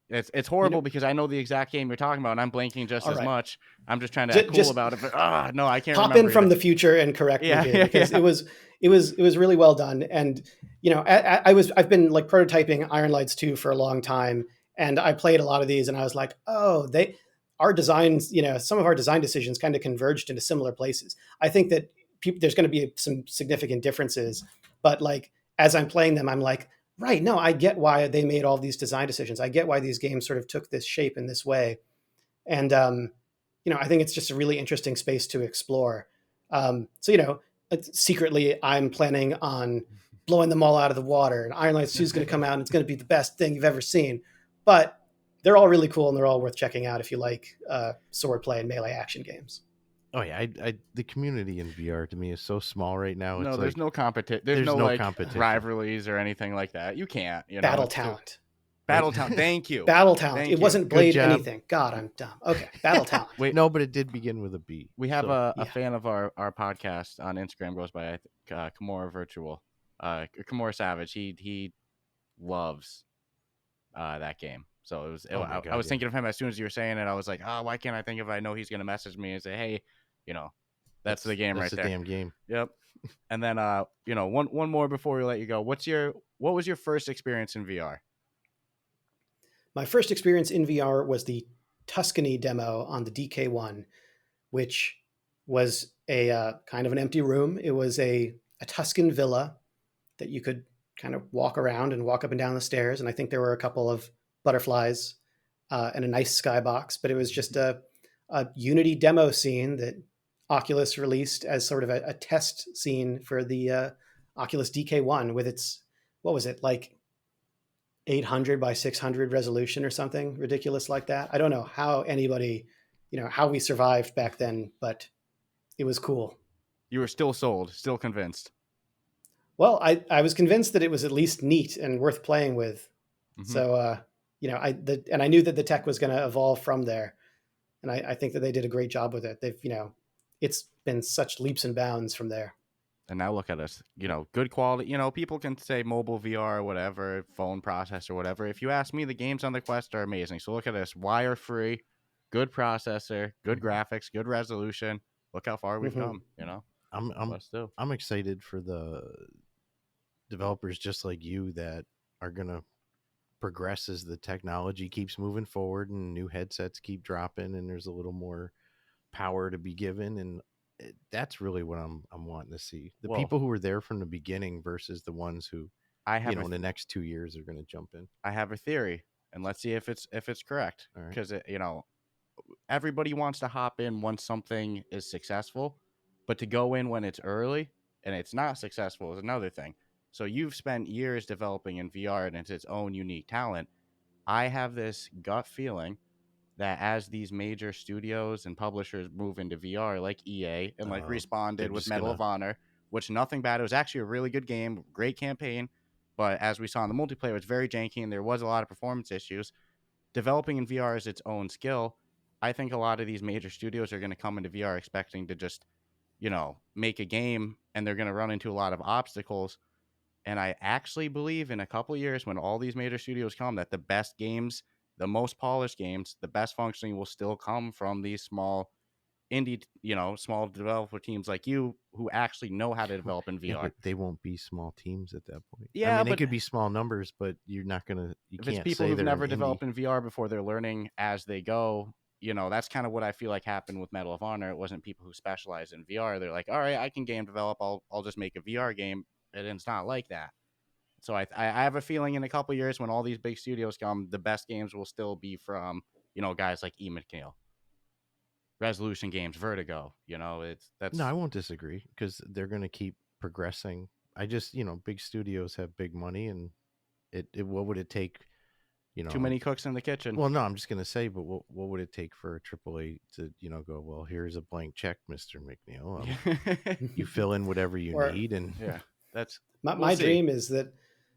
It's horrible because I know the exact game you're talking about, and I'm blanking just as much. I'm just trying to act cool about it, but no, I can't. Pop in from the future and correct me here, because it was really well done. And I've been like prototyping Ironlights 2 for a long time, and I played a lot of these, and I was like, our designs, some of our design decisions kind of converged into similar places. I think that there's going to be some significant differences, but like as I'm playing them, I'm like, right, no, I get why they made all these design decisions. I get why these games sort of took this shape in this way. And, I think it's just a really interesting space to explore. Secretly, I'm planning on blowing them all out of the water, and Ironlights 2 is going to come out and it's going to be the best thing you've ever seen. But they're all really cool and they're all worth checking out if you like sword play and melee action games. Oh yeah, the community in VR to me is so small right now. No, it's there's no competition. There's no competition, rivalries or anything like that. You can't. Battle talent. Battle talent. Thank you. Battle talent. It wasn't Blade anything. God, I'm dumb. Okay, Battle talent. Wait, no, but it did begin with a B. We have a fan of our podcast on Instagram, goes by Kimura Virtual. Kimura Savage. He loves that game. So it was. I was thinking of him as soon as you were saying it. I was like, why can't I think of it? I know he's gonna message me and say, hey, that's the game right there. That's the damn game. Yep. And then, one more before we let you go. What was your first experience in VR? My first experience in VR was the Tuscany demo on the DK1, which was a kind of an empty room. It was a Tuscan villa that you could kind of walk around and walk up and down the stairs. And I think there were a couple of butterflies and a nice skybox, but it was just a Unity demo scene that Oculus released as sort of a test scene for the Oculus DK1 with its, what was it, like 800 by 600 resolution or something ridiculous like that. I don't know how anybody, how we survived back then, but it was cool. You were still sold, still convinced. Well, I was convinced that it was at least neat and worth playing with. Mm-hmm. So, I knew that the tech was going to evolve from there. And I think that they did a great job with it. They've, it's been such leaps and bounds from there. And now look at us, good quality. People can say mobile VR or whatever, phone processor or whatever. If you ask me, the games on the Quest are amazing. So look at us, wire-free, good processor, good graphics, good resolution. Look how far we've come, I'm excited for the developers just like you that are going to progress as the technology keeps moving forward and new headsets keep dropping and there's a little more power to be given, and that's really what I'm wanting to see. The people who were there from the beginning versus the ones who in the next 2 years are going to jump in. I have a theory, and let's see if it's correct. Because everybody wants to hop in once something is successful, but to go in when it's early and it's not successful is another thing. So you've spent years developing in VR and it's its own unique talent. I have this gut feeling that as these major studios and publishers move into VR, like EA and like Respawn did with Medal of Honor, which nothing bad. It was actually a really good game, great campaign. But as we saw in the multiplayer, it's very janky and there was a lot of performance issues. Developing in VR is its own skill. I think a lot of these major studios are going to come into VR expecting to just, make a game, and they're going to run into a lot of obstacles. And I actually believe in a couple of years when all these major studios come, that the best games, the most polished games, the best functioning will still come from these small indie, small developer teams like you who actually know how to develop in VR. Yeah, but they won't be small teams at that point. Yeah, I mean, they could be small numbers, but you're not going to, if it's people who've never developed in VR before, they're learning as they go. That's kind of what I feel like happened with Medal of Honor. It wasn't people who specialize in VR. They're like, all right, I can game develop. I'll just make a VR game. And it's not like that. So I have a feeling in a couple of years when all these big studios come, the best games will still be from, guys like E Mcneill. Resolution Games, Vertigo, that's... No, I won't disagree because they're going to keep progressing. I just, big studios have big money, and what would it take, too many cooks in the kitchen. Well, no, I'm just going to say, but what would it take for a AAA to, go, well, here's a blank check, Mr. McNeil. You fill in whatever you need, and that's... My dream is that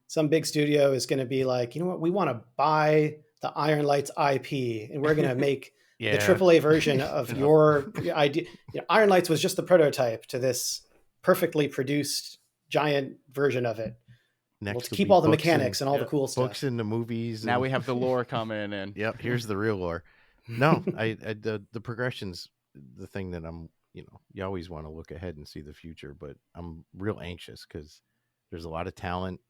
some big studio is going to be like, you know what, we want to buy the Ironlights IP, and we're going to make the AAA version of your idea. Ironlights was just the prototype to this perfectly produced giant version of it. Let's keep all the mechanics and all the cool stuff. Books in the movies. Now we have the lore coming in. Yep, here's the real lore. No, the progression's the thing that I'm, you always want to look ahead and see the future, but I'm real anxious because there's a lot of talent.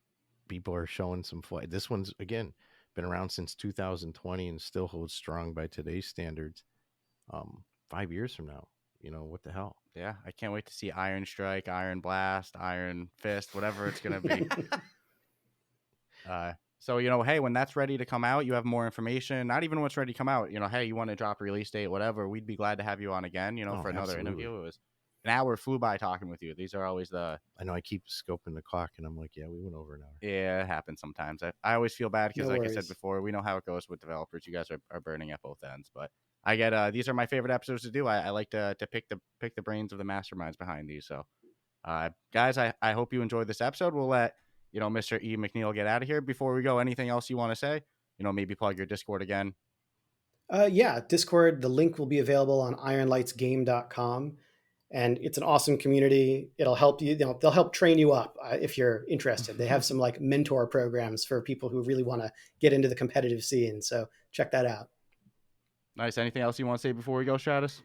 People are showing some flight. This one's, again, been around since 2020 and still holds strong by today's standards. 5 years from now, what the hell? Yeah, I can't wait to see Iron Strike, Iron Blast, Iron Fist, whatever it's going to be. So, hey, when that's ready to come out, you have more information. Not even what's ready to come out. Hey, you want to drop a release date, whatever. We'd be glad to have you on again, for another interview. It was an hour flew by talking with you. These are always I know I keep scoping the clock, and I'm like, yeah, we went over an hour. Yeah, it happens sometimes. I always feel bad because, I said before, we know how it goes with developers. You guys are burning at both ends, but I get these are my favorite episodes to do. I like to pick the brains of the masterminds behind these. So, guys, I hope you enjoyed this episode. We'll let Mr. E Mcneill get out of here. Before we go, anything else you want to say? Maybe plug your Discord again. Yeah, Discord. The link will be available on ironlightsgame.com. And it's an awesome community. It'll help you. They'll help train you up if you're interested. They have some like mentor programs for people who really want to get into the competitive scene. So check that out. Nice. Anything else you want to say before we go, Stratus?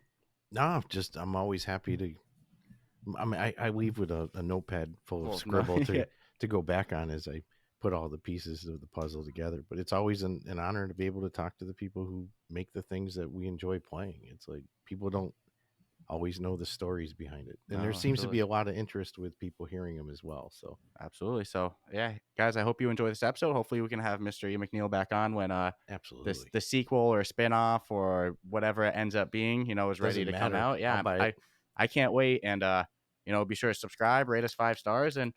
No, just I'm always happy to I mean, I leave with a notepad full of Full of scribble notes, yeah. to go back on as I put all the pieces of the puzzle together. But it's always an honor to be able to talk to the people who make the things that we enjoy playing. It's like people don't always know the stories behind it, and No, there seems to absolutely. be a lot of interest with people hearing them as well. So Absolutely. So yeah, guys, I hope you enjoy this episode. Hopefully we can have Mr. E Mcneill back on when absolutely, the sequel or spin-off or whatever it ends up being, is ready doesn't to come matter. out. Yeah, I'll buy it. I can't wait. And be sure to subscribe, rate us 5 stars, and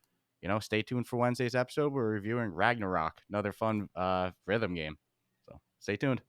stay tuned for Wednesday's episode. We're reviewing Ragnarok, another fun rhythm game. So stay tuned.